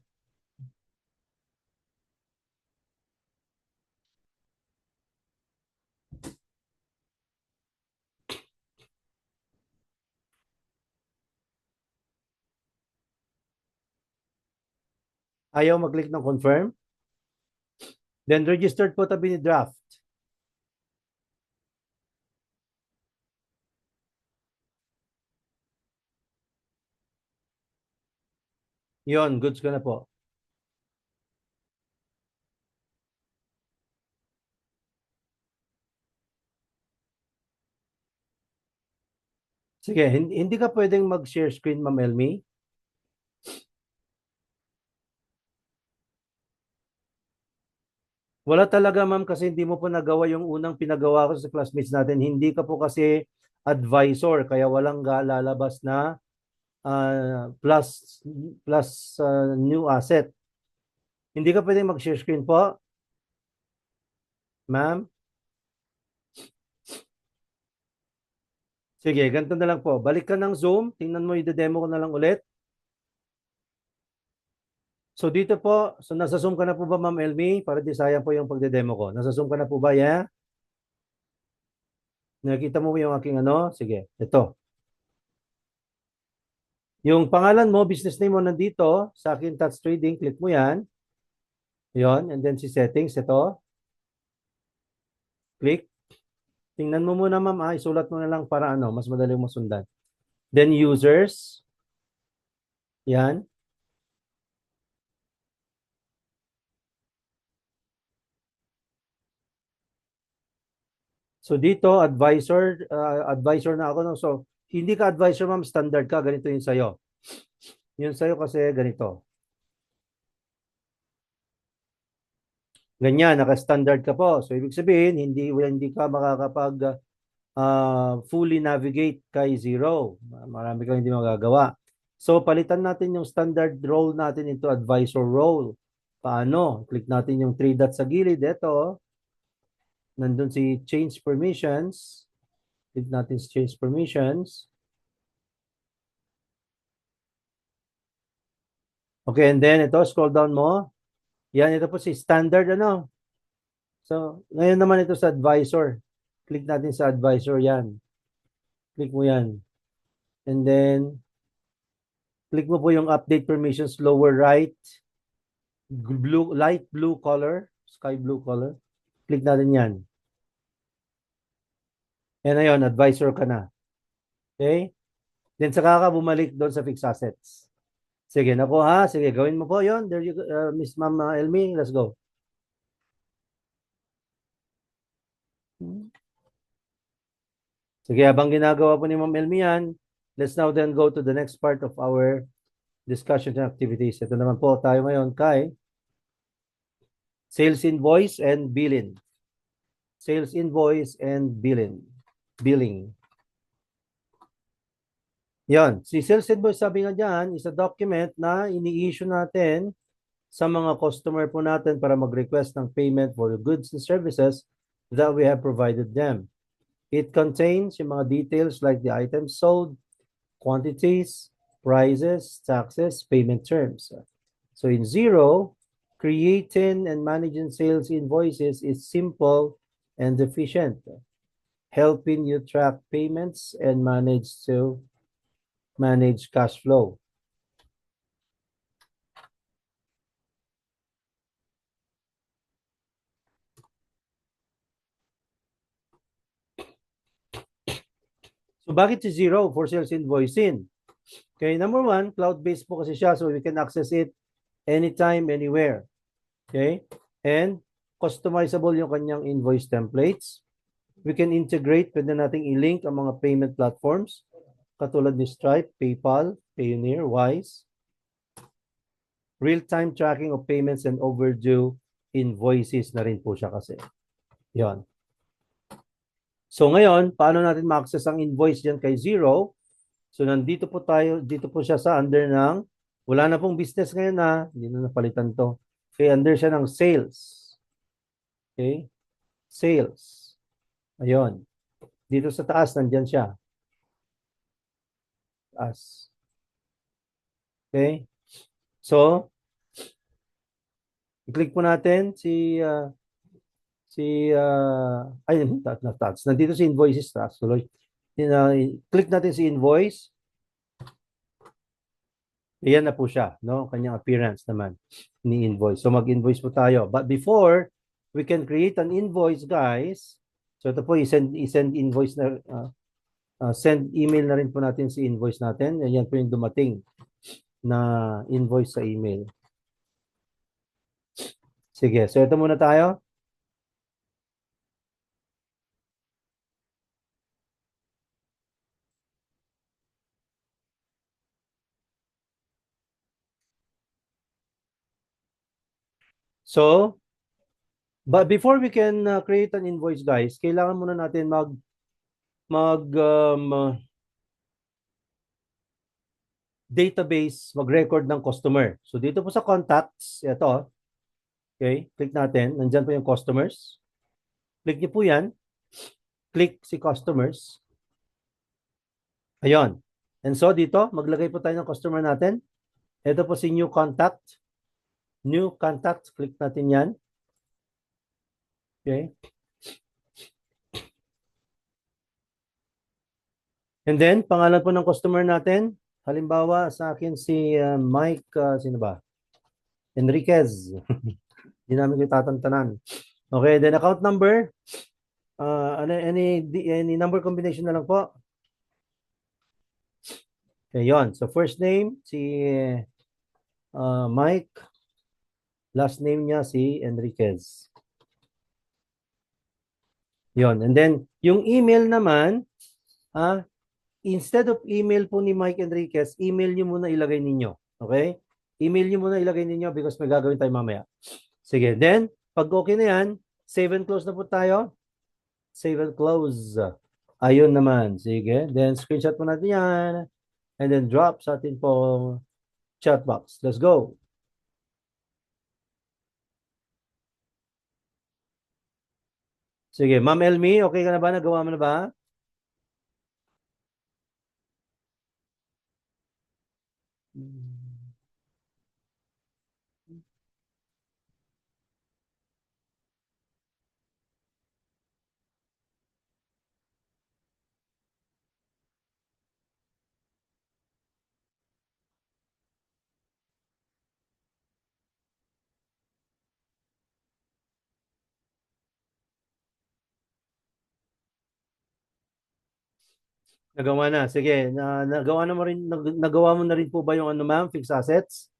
Ayaw mag-click ng confirm. Then registered po tabi ni draft. Yon, goods ka na po. Sige, hindi ka pwedeng mag-share screen, Ma'am Elmi. Wala talaga, ma'am, kasi hindi mo po nagawa yung unang pinagawa ko sa classmates natin. Hindi ka po kasi advisor, kaya walang lalabas na plus new asset. Hindi ka pwedeng mag-share screen po, ma'am. Sige, ganito na lang po. Balik ka ng Zoom. Tingnan mo, i-demo ko na lang ulit. So dito po, so nasa Zoom ka na po ba, Ma'am Elmi? Para di sayang po yung pagde-demo ko. Nasa Zoom ka na po ba, yeah? Nakita mo yung aking ano? Sige, ito. Yung pangalan mo, business name mo nandito, sa akin Touch Trading, click mo yan. Yon, and then si settings, ito. Click. Tingnan mo muna, ma'am. Isulat mo na lang para ano, mas madali mo sundan. Then users. Yan. So dito, advisor na ako. No? So, hindi ka advisor, ma'am, standard ka. Ganito yung sa'yo. Yung sa'yo kasi ganito. Ganyan, naka-standard ka po. So, ibig sabihin, hindi ka makakapag fully navigate kay zero. Marami kang hindi magagawa. So, palitan natin yung standard role natin into advisor role. Paano? Click natin yung three dots sa gilid. Ito, nandun si change permissions. Click natin si change permissions. Okay, and then ito, scroll down mo. Yan, ito po si standard ano. So, ngayon naman ito sa advisor. Click natin sa advisor yan. Click mo yan. And then, click mo po yung update permissions lower right. Light blue color. Sky blue color. Click natin yan. Yan na yun, advisor ka na. Okay? Then, saka ka bumalik doon sa fixed assets. Sige, naku ha. Sige, gawin mo po yon. There you go, Miss Ma'am Elmi. Let's go. Sige, habang ginagawa po ni Ma'am Elmi yan, let's now then go to the next part of our discussion and activities. Ito naman po tayo ngayon kay sales invoice and billing. Sales invoice and billing. Billing. Yan. Si sales invoice, sabi nga dyan, is a document na ini-issue natin sa mga customer po natin para mag-request ng payment for the goods and services that we have provided them. It contains yung mga details like the items sold, quantities, prices, taxes, payment terms. So in Zero, creating and managing sales invoices is simple and efficient, helping you track payments and manage cash flow. So bakit si Zero for sales invoicing? Okay, number one, cloud-based po kasi siya, so we can access it anytime, anywhere. Okay? And customizable yung kanyang invoice templates. We can integrate, pwede nating i-link ang mga payment platforms katulad ni Stripe, PayPal, Payoneer, Wise. Real-time tracking of payments and overdue invoices na rin po siya kasi. Yon. So ngayon, paano natin ma-access ang invoice dyan kay Zero? So nandito po tayo, dito po siya sa under ng, wala na pong business ngayon na, hindi na napalitan to. Okay, under siya ng sales. Okay? Sales. Ayun. Dito sa taas, nandyan siya. Taas. Okay? So, i-click po natin taas. Nandito si invoices taas. Tuloy. Click natin si invoice. Ayan na po siya, no? Kanyang appearance naman ni invoice. So mag-invoice po tayo. But before we can create an invoice, guys, so ito po i-send invoice na send email na rin po natin si invoice natin. Ayan po yung dumating na invoice sa email. Sige, so ito muna tayo. So, but before we can create an invoice, guys, kailangan muna natin database, mag-record ng customer. So dito po sa contacts, ito, okay, click natin, nandyan po yung customers. Click niyo po yan. Click si customers. Ayun. And so dito, maglagay po tayo ng customer natin. Ito po si new contact. New contact, click natin yan. Okay. And then, pangalan po ng customer natin. Halimbawa, sa akin si Mike, sino ba? Enriquez. Hindi namin ko tatantanan. Okay, then account number. Any number combination na lang po. Okay, yon. So first name, si Mike. Last name niya si Enriquez. Yon. And then, yung email naman, ah, instead of email po ni Mike Enriquez, email nyo muna ilagay ninyo. Okay? Email nyo muna ilagay ninyo because may gagawin tayo mamaya. Sige. Then, pag okay na yan, save and close na po tayo. Save and close. Ayun naman. Sige. Then, screenshot po natin yan. And then, drop sa atin pong chat box. Let's go. Sige. Ma'am Elmi, okay ka na ba? Nagawa mo na ba? Nagawa na. Sige. Nagawa na mo rin, nagawa mo na rin po ba yung ano ma'am? Fixed assets?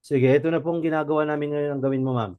Sige. Ito na pong ginagawa namin ngayon ang gawin mo ma'am.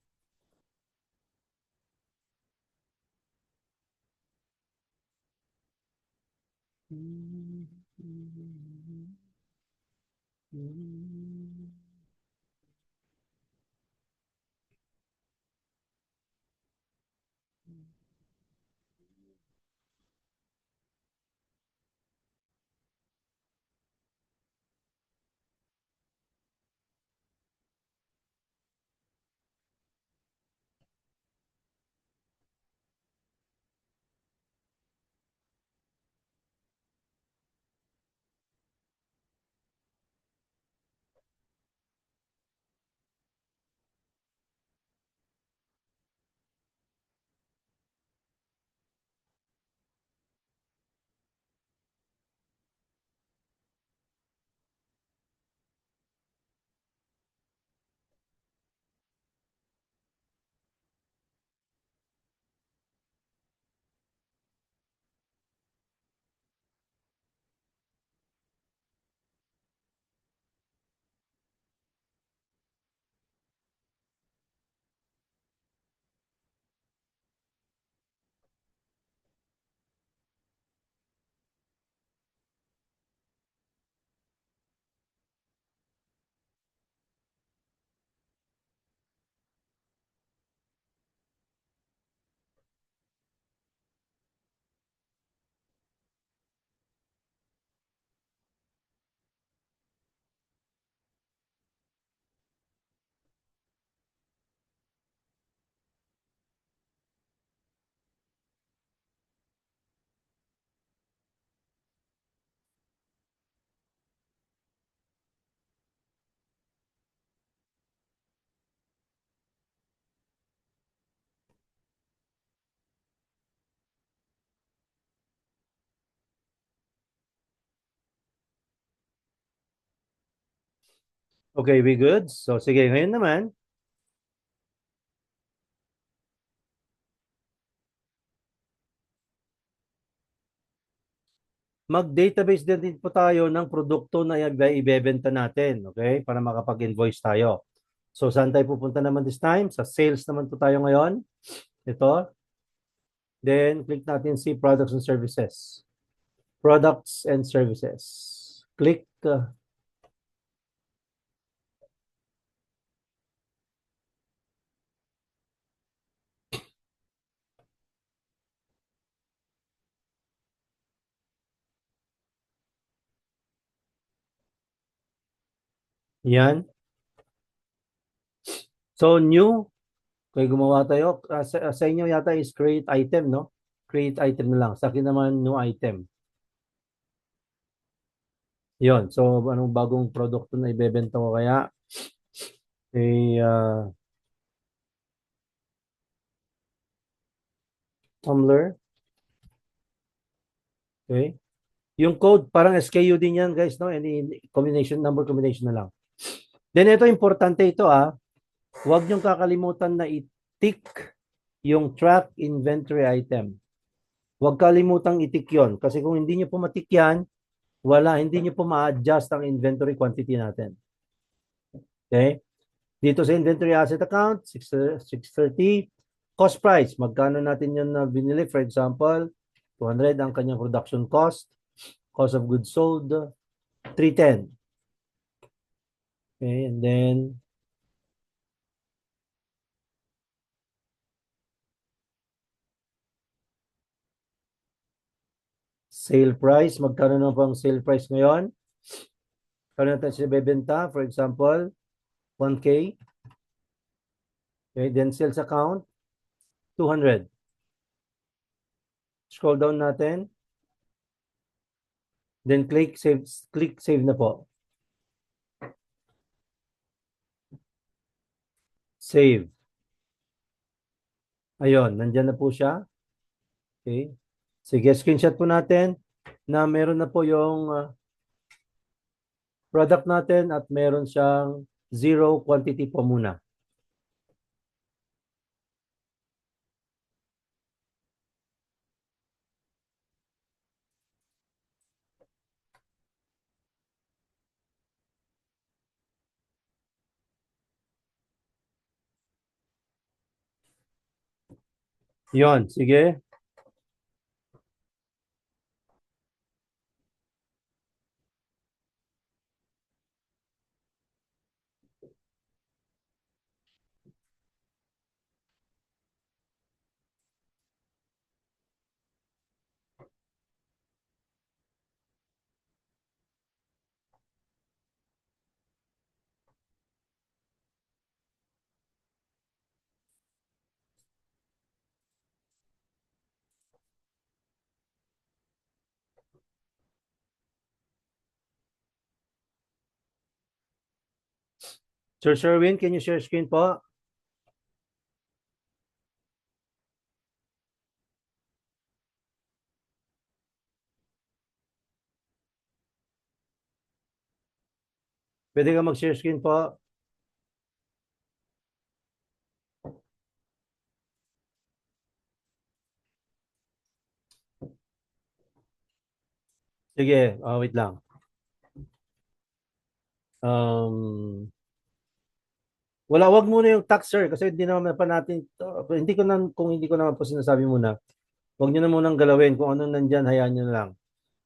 Okay, we good? So, sige, ngayon naman, mag-database din po tayo ng produkto na ibebenta natin, okay? Para makapag-invoice tayo. So, saan tayo pupunta naman this time? Sa sales naman po tayo ngayon. Ito. Then, click natin si products and services. Products and services. Click. Yan. So, new. Kaya gumawa tayo. Sa inyo yata is create item, no? Create item na lang. Sa akin naman, new item. Yon. So, anong bagong produkto na ibebenta ko kaya? Okay, Tumblr. Okay. Yung code, parang SKU din yan, guys, no? Any combination, number combination na lang. Then, ito, importante ito, ah. Huwag niyong kakalimutan na i-tick yung track inventory item. Huwag kalimutang i-tick yun. Kasi kung hindi niyo po ma-tick yan, wala, hindi niyo po ma-adjust ang inventory quantity natin. Okay? Dito sa inventory asset account, 630. Cost price, magkano natin yun na binili? For example, 200 ang kanyang production cost. Cost of goods sold, 310. Okay, and then sale price, magkano na pang sale price ngayon? Kano natin siya bebenta? For example, 1K. Okay, then sales account, 200. Scroll down natin. Then click save na po. Save. Ayun, nandyan na po siya. Okay. Sige, screenshot po natin na meron na po yung product natin at meron siyang zero quantity po muna. Yon, sige. Sir Sherwin, can you share screen po? Pwede ka mag-share screen po? Sige, wait lang. Wag muna yung tax, sir, kasi hindi naman pa natin, hindi ko na, kung hindi ko naman po sinasabi muna, wag nyo na munang galawin kung anong nandyan, hayaan nyo na lang.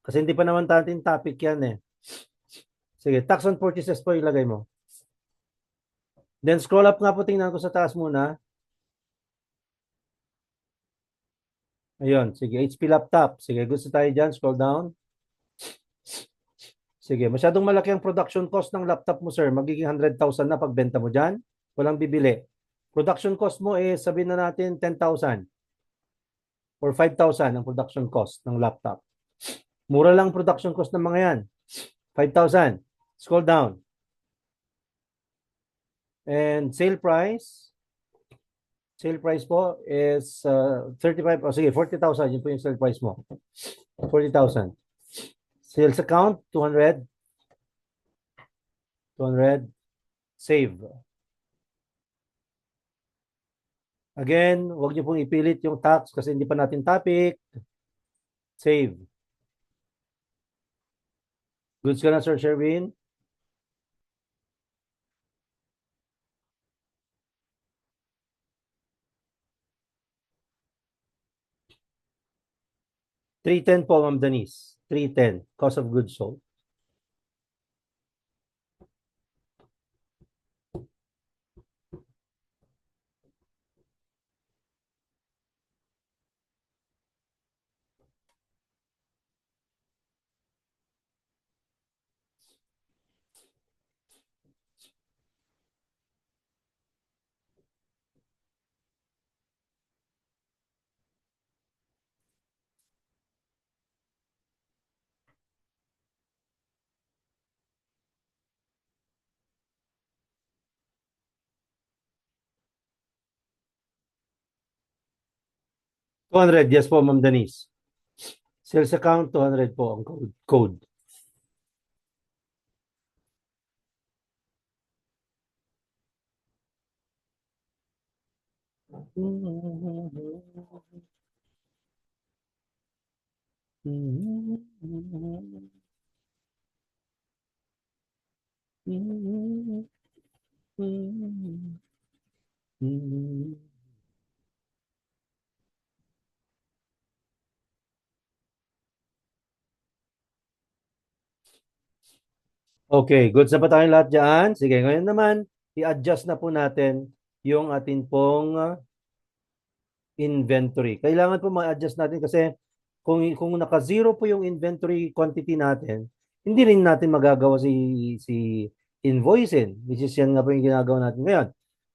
Kasi hindi pa naman natin topic yan eh. Sige, tax on purchases po ilagay mo. Then scroll up nga po, tingnan ko sa taas muna. Ayun, sige, HP laptop. Sige, gusto tayo dyan, scroll down. Sige, masyadong malaki ang production cost ng laptop mo, sir. Magiging 100,000 na pagbenta mo dyan. Walang bibili. Production cost mo is, sabihin na natin, 10,000 or 5,000 ang production cost ng laptop. Mura lang production cost ng mga yan. 5,000. Scroll down. And sale price po is 35, sige, 40,000. Yun po yung sale price mo. 40,000. Sales account, 200. 200. Save. Again, huwag niyo pong ipilit yung tax kasi hindi pa natin topic. Save. Goods ka na, Sir Sherwin? $310 po, Ma'am Denise. $310. Cost of goods sold. $200. Yes po, Ma'am Denise. Sales account, 200 po ang code. Okay, goods na pa tayong lahat dyan. Sige, ngayon naman, i-adjust na po natin yung atin pong inventory. Kailangan po ma-adjust natin kasi kung naka-zero po yung inventory quantity natin, hindi rin natin magagawa si invoicing, which is yan nga po yung ginagawa natin ngayon.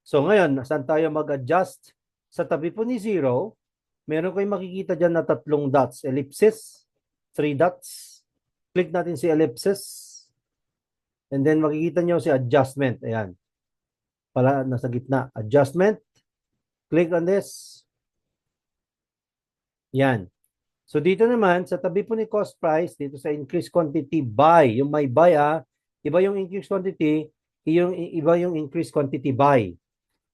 So ngayon, saan tayo mag-adjust? Sa tabi po ni zero, meron kayong makikita dyan na tatlong dots, ellipsis, three dots. Click natin si ellipsis. And then makikita nyo si adjustment. Ayan. Para nasa gitna. Adjustment. Click on this. Yan. So dito naman, sa tabi po ni cost price, dito sa increase quantity buy, yung may buy iba yung increase quantity, iba yung increase quantity buy.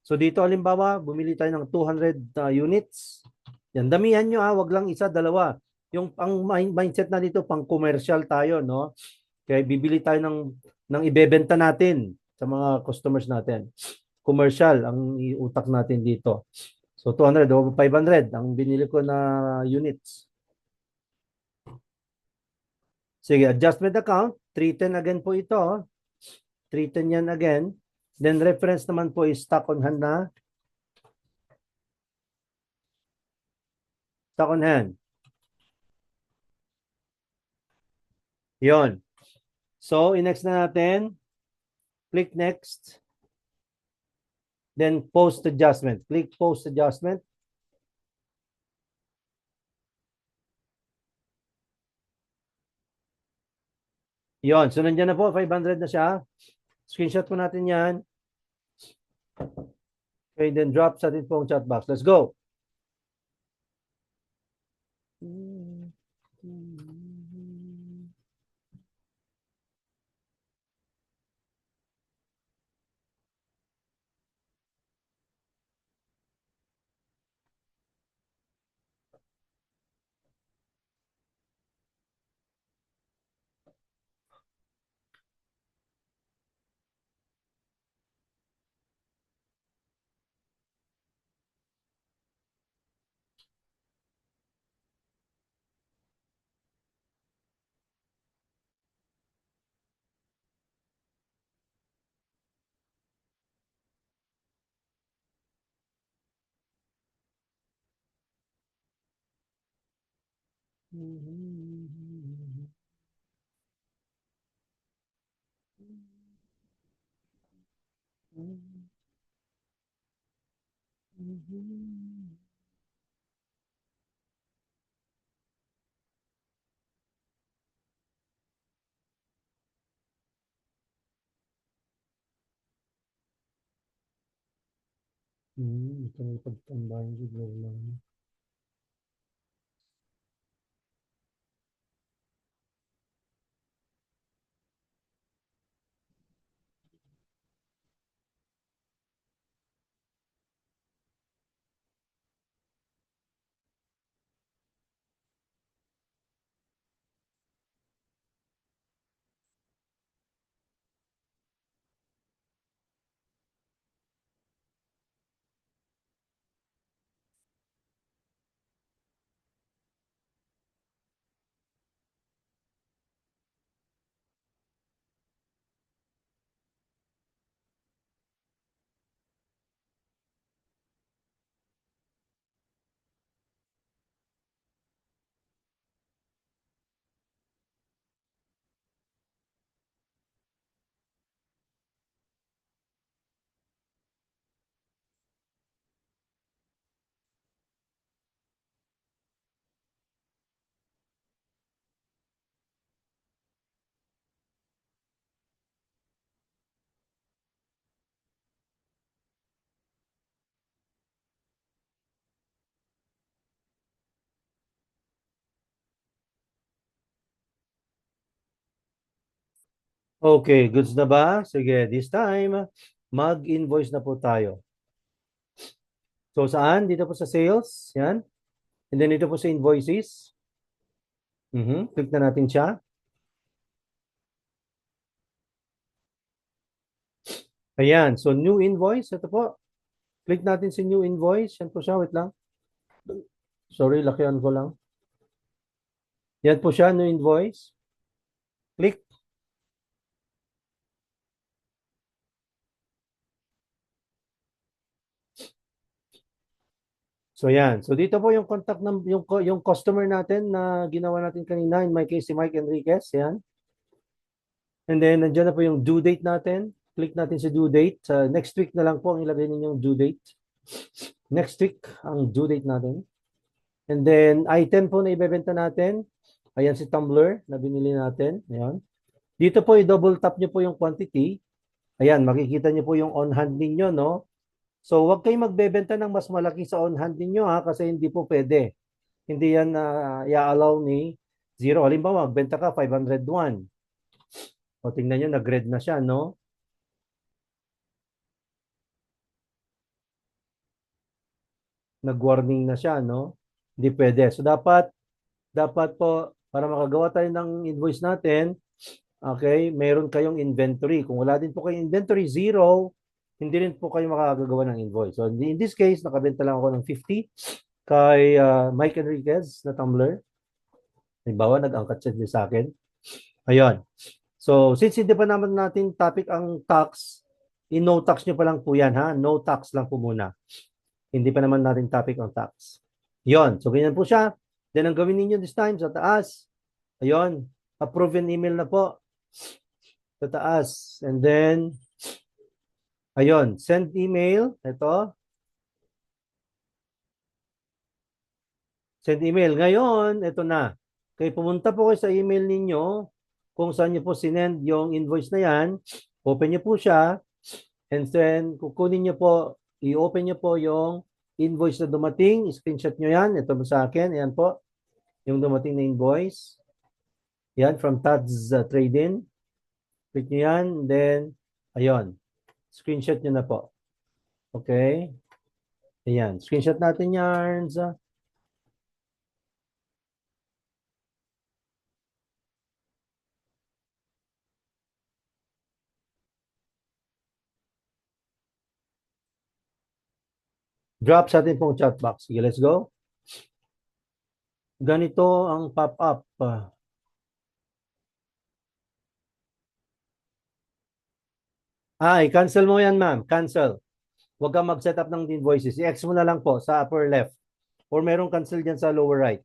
So dito halimbawa, bumili tayo ng 200 units. Yan, damihan nyo wag lang isa, dalawa. Yung ang mindset na dito, pang commercial tayo, no? Kaya bibili tayo ng ibebenta natin sa mga customers natin. Commercial ang iutak natin dito. So 200 o 500 ang binili ko na units. Sige, adjustment account, 310 again po ito. 310 yan again. Then reference naman po is stock on hand na. Stock on hand. Yon. So, i-next na natin. Click next. Then post adjustment. Click post adjustment. Yon. So, nandiyan na po. 500 na siya. Screenshot po natin yan. Okay, then drop sa atin pong chat box. Let's go. Ito na pagtambahan siguro lang. Okay, goods na ba? Sige, this time, mag-invoice na po tayo. So, saan? Dito po sa sales. Yan. And then dito po sa invoices. Click na natin siya. Ayan. So, new invoice. Ito po. Click natin si new invoice. Yan po siya. Wait lang. Sorry, lakihan ko lang. Yan po siya, new invoice. Click. So yan. So dito po yung contact ng yung customer natin na ginawa natin kanina, in my case si Mike Enriquez, yan. And then nandiyan na po yung due date natin. Click natin sa due date. Sa next week na lang po ang ilagay ninyong due date. Next week ang due date natin. And then item po na ibebenta natin. Ayan si tumbler na binili natin. Ayan. Dito po i-double tap niyo po yung quantity. Ayan, makikita niyo po yung on hand ninyo, no? So, huwag kayong magbebenta ng mas malaki sa on hand ninyo ha, kasi hindi po pwede. Hindi yan i-allow ni zero. Halimbawa, magbenta ka 501. O tingnan nyo, nag-red na siya, no? Nag-warning na siya, no? Hindi pwede. So, dapat po, para makagawa tayo ng invoice natin, okay, meron kayong inventory. Kung wala din po kayong inventory, zero, hindi rin po kayo makagagawa ng invoice. So, in this case, nakabenta lang ako ng 50 kay Mike Enriquez na tumbler. Halimbawa, nag-angkat siya sa akin. Ayun. So, since hindi pa naman natin topic ang tax, i-no tax nyo pa lang po yan, ha? No tax lang po muna. Hindi pa naman natin topic ang tax. Yon. So, ganyan po siya. Then, ang gawin ninyo this time sa taas, ayun, approve and email na po sa taas. And then, ayun, send email. Ito. Send email. Ngayon, ito na. Kaya pumunta po kayo sa email ninyo kung saan nyo po sinend yung invoice na yan. Open nyo po siya. And then, kukunin nyo po, i-open nyo po yung invoice na dumating. Screenshot nyo yan. Ito po sa akin. Ayan po. Yung dumating na invoice. Yan, from Tads Trade-in. Click nyo yan. Then, ayun. Screenshot nyo na po. Okay. Ayan. Screenshot natin yan. Drop sa atin pong chat box. Sige, let's go. Ganito ang pop-up. I-cancel mo yan, ma'am. Cancel. Huwag kang mag-set up ng invoices. I-X mo na lang po sa upper left. Or merong cancel dyan sa lower right.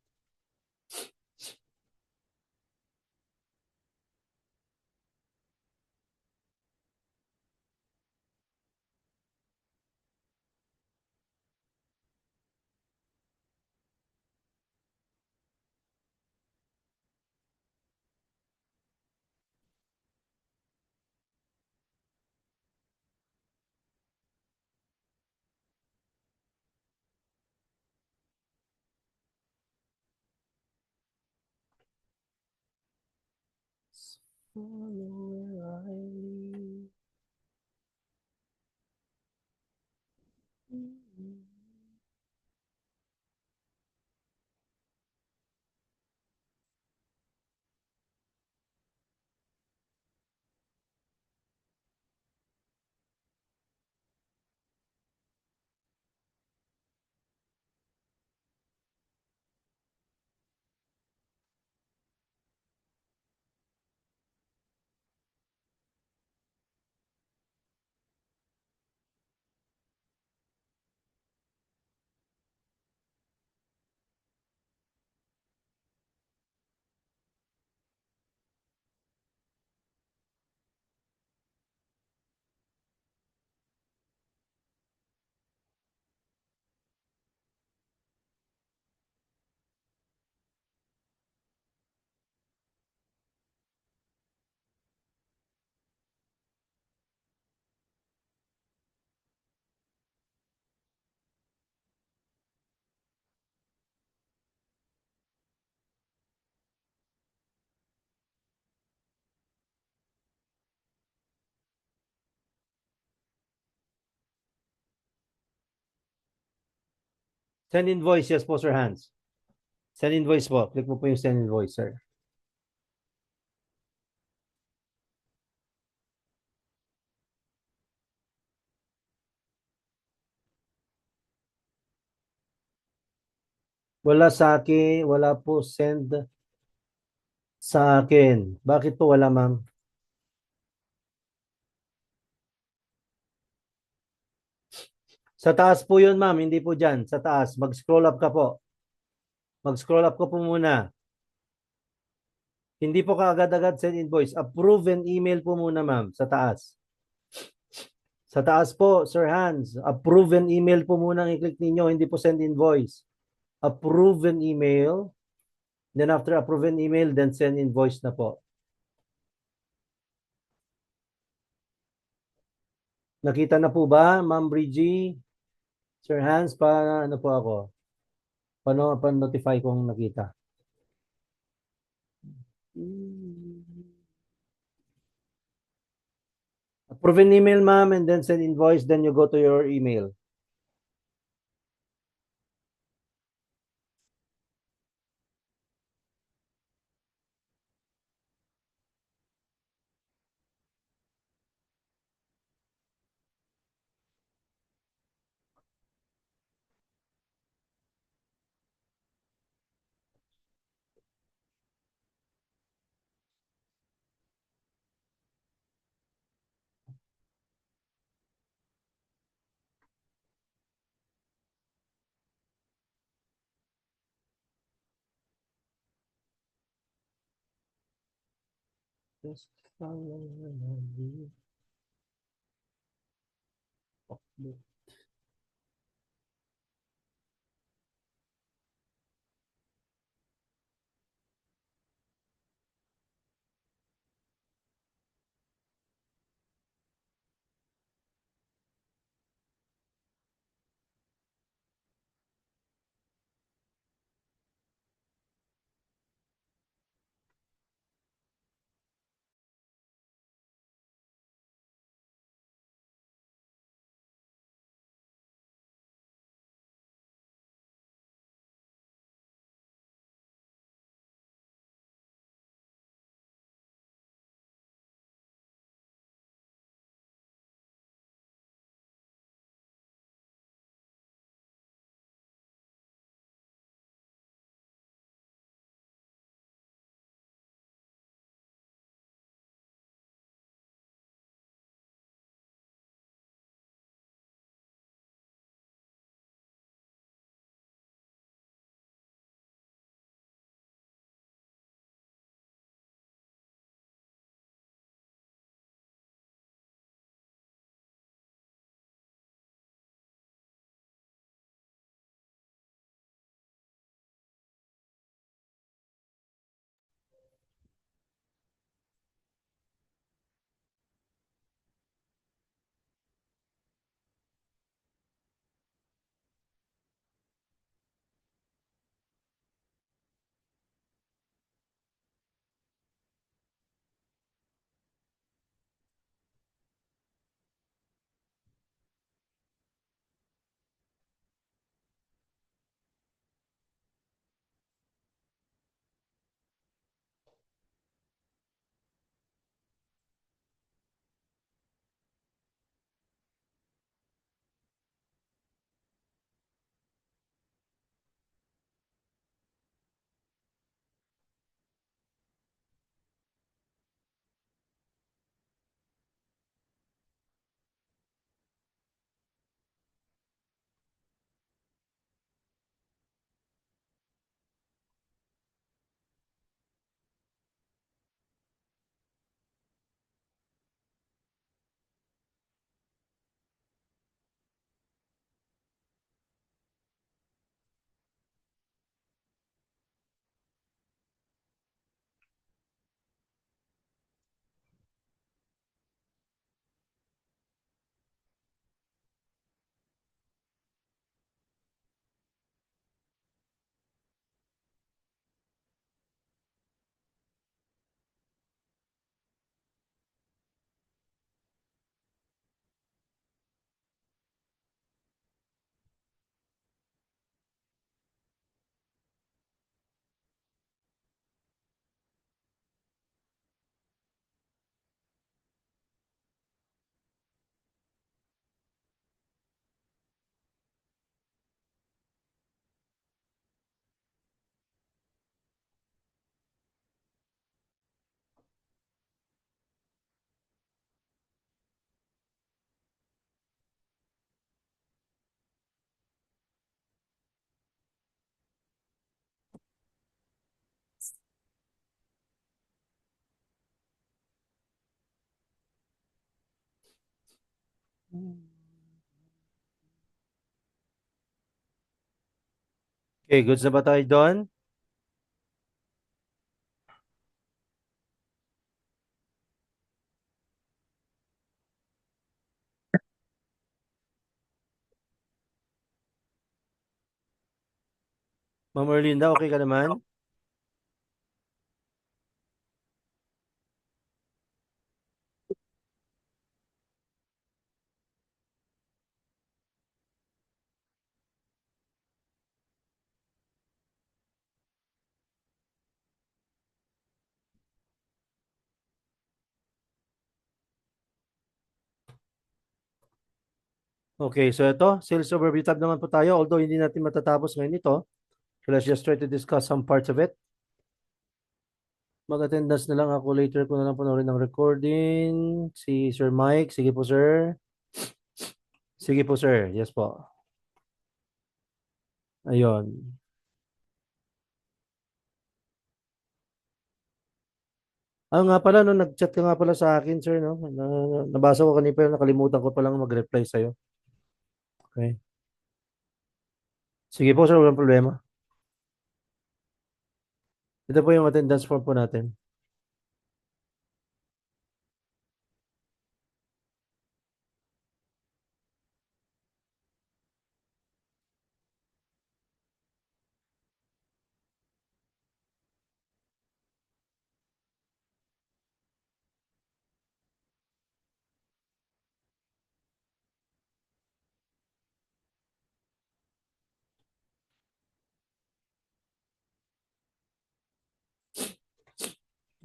Send invoice. Yes po, sir Hans. Send invoice po. Click mo po yung send invoice, sir. Wala sa akin, wala po send sa akin. Bakit po wala, ma'am? Sa taas po yun, ma'am. Hindi po dyan. Sa taas. Mag-scroll up ka po. Mag-scroll up ka po muna. Hindi po kaagad-agad send invoice. Approve and email po muna, ma'am. Sa taas. Sa taas po, Sir Hans. Approve and email po muna ang i-click ninyo. Hindi po send invoice. Approve and email. Then after approve and email, then send invoice na po. Nakita na po ba, Ma'am Bridgie? Sir Hans, ano po ako? Paano pa-notify kung nakita? Approve an email, ma'am, and then send invoice, then you go to your email. Just follow the Okay, goods na ba tayo doon? Ma'am Erlinda, okay ka naman? Okay, so ito, sales overview tab naman po tayo. Although hindi natin matatapos ngayon ito. So let's just try to discuss some parts of it. Mag-attendance na lang ako later ko na lang panoorin ng recording. Si Sir Mike. Sige po, sir. Sige po, sir. Yes po. Ayun. Ah, nga pala, no, nag-chat ka nga pala sa akin, sir, no? Nabasa ko kanina pero nakalimutan ko palang mag-reply sa'yo. Okay. Sige po, sir, walang problema. Ito po yung attendance form po natin.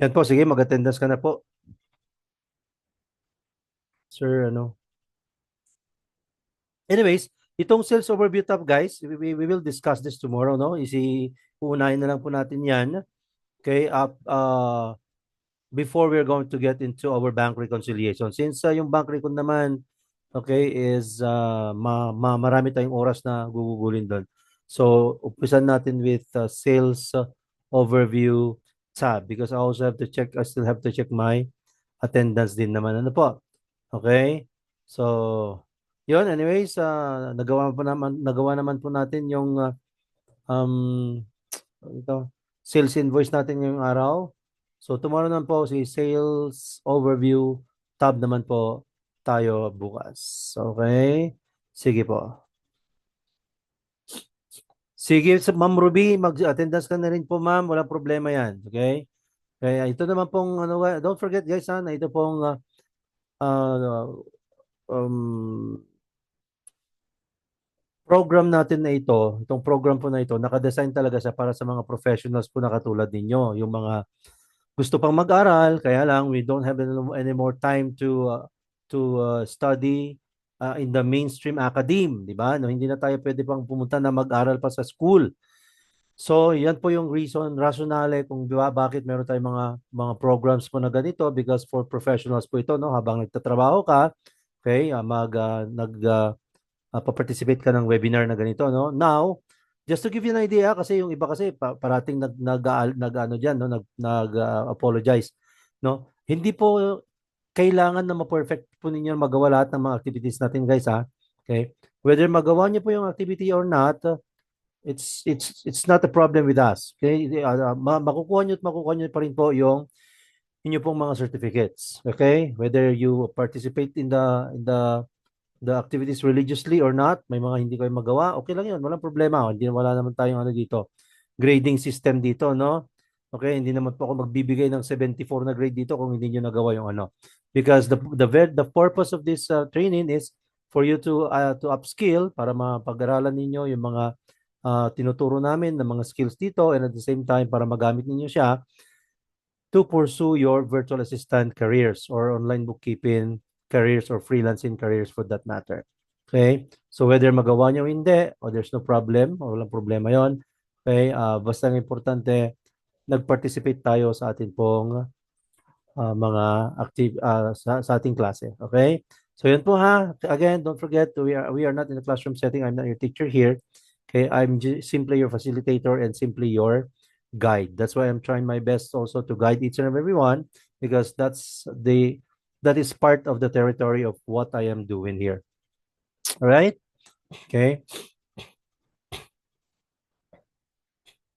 Yan po, sige, mag-attendance ka na po. Sir, ano? Anyways, itong sales overview tab, guys, we will discuss this tomorrow, no? Uunahin na lang po natin yan. Okay, before we're going to get into our bank reconciliation. Since yung bank recon naman, okay, is marami tayong oras na gugugulin doon. So, umpisan natin with sales overview tab because I still have to check my attendance din naman. Ano po? Okay? So, yun, anyways, nagawa naman po natin yung um, ito, sales invoice natin ngayong araw. So, tomorrow naman po si sales overview tab naman po tayo bukas. Okay? Sige po. Sige, Ma'am Ruby, mag-attendance ka na rin po, ma'am. Walang problema yan. Okay? Kaya ito naman pong, ano, don't forget guys, na ito pong uh, um, program natin na ito, itong program po na ito, nakadesign talaga siya para sa mga professionals po na katulad ninyo. Yung mga gusto pang mag-aral, kaya lang we don't have any more time to study in the mainstream academe, di ba? No, hindi na tayo pwede pang pumunta na mag-aral pa sa school. So, yan po yung rationale kung di ba, bakit meron tayong mga programs po na ganito because for professionals po ito, no, habang nagtatrabaho ka, okay, pa-participate ka ng webinar na ganito, no? Now, just to give you an idea kasi yung iba kasi parating nag ano diyan, no, apologize, no? Hindi po kailangan na ma-perfect po ninyo magawa lahat ng mga activities natin, guys, ha. Okay? Whether magawa niyo po yung activity or not, it's not a problem with us. Okay? Makukuha niyo at makukuha niyo pa rin po yung inyo pong mga certificates. Okay? Whether you participate in the activities religiously or not, may mga hindi kayo magawa, okay lang yun, walang problema. Wala naman tayong ano dito, grading system dito, no? Okay, hindi naman po ako magbibigay ng 74 na grade dito kung hindi niyo nagawa yung ano. Because the purpose of this training is for you to upskill para mapag-aralan ninyo yung mga tinuturo namin ng mga skills dito and at the same time para magamit ninyo siya to pursue your virtual assistant careers or online bookkeeping careers or freelancing careers for that matter. Okay? So whether magawa nyo o hindi, o there's no problem, o walang problema yon. Okay? Basta ang importante, nag-participate tayo sa ating pong mga sa ating klase. Okay? So yun po ha. Again, don't forget, we are not in a classroom setting. I'm not your teacher here. Okay? I'm simply your facilitator and simply your guide. That's why I'm trying my best also to guide each and every one because that's that is part of the territory of what I am doing here. All right? Okay.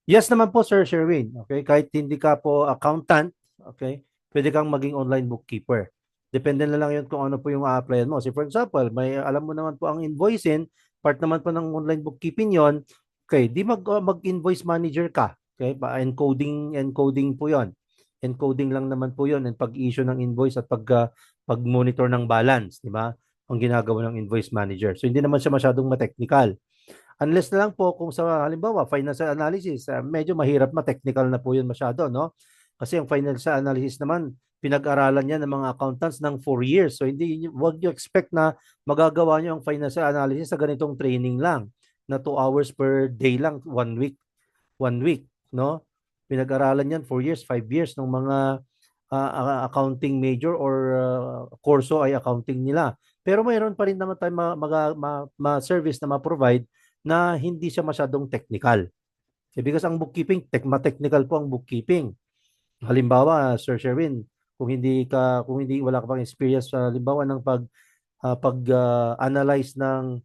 Yes naman po, Sir Sherwin. Okay, kahit hindi ka po accountant, okay, pwede kang maging online bookkeeper. Depende na lang yun kung ano po yung a-applyan mo. So for example, may alam mo naman po ang invoicing, part naman po ng online bookkeeping yon. Okay, di mag-invoice manager ka. Okay, encoding po yon. Encoding lang naman po yon and pag-issue ng invoice at pag-monitor ng balance, di ba? Ang ginagawa ng invoice manager. So hindi naman siya masyadong ma-technical. Unless na lang po kung sa halimbawa financial analysis, medyo mahirap ma-technical na po yun masyado, no? Kasi ang financial analysis naman, pinag-aralan niya ng mga accountants ng 4 years. So hindi wag niyo expect na magagawa niyo ang financial analysis sa ganitong training lang na 2 hours per day lang, 1 week, no? Pinag-aralan yan 4 years, 5 years ng mga accounting major or kurso ay accounting nila. Pero mayroon pa rin naman tayong service na ma-provide na hindi siya masyadong technical. Because ang bookkeeping, technical po ang bookkeeping. Halimbawa, Sir Sherwin, kung hindi wala ka pang experience sa halimbawa ng pag-analyze ng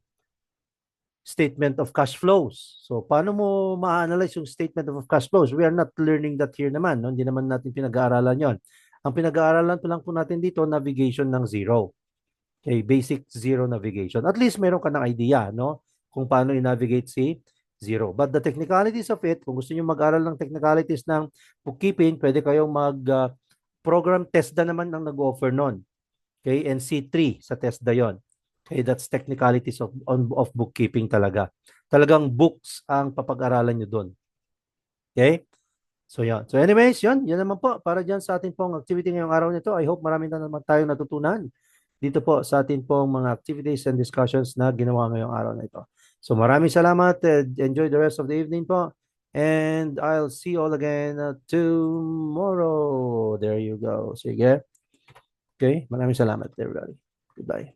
statement of cash flows. So, paano mo ma-analyze yung statement of cash flows? We are not learning that here naman. No? Hindi naman natin pinag-aaralan yon. Ang pinag-aaralan pa lang po natin dito, navigation ng zero. Okay, basic zero navigation. At least meron ka ng idea, no? Kung paano i-navigate si zero. But the technicalities of it, kung gusto niyo mag-aral ng technicalities ng bookkeeping, pwede kayong program TESDA naman ang nag-offer nun. Okay, and C3 sa TESDA yon. Okay, that's technicalities of bookkeeping talaga. Talagang books ang papag-aralan nyo doon. Okay? So, yan. So, anyways, yun. Yan naman po. Para dyan sa ating pong activity ngayong araw nito. I hope marami na naman tayong natutunan dito po sa ating pong mga activities and discussions na ginawa ngayong araw na ito. So, maraming salamat. Enjoy the rest of the evening po. And I'll see you all again tomorrow. There you go. Sige. Okay? Maraming salamat, everybody. Goodbye.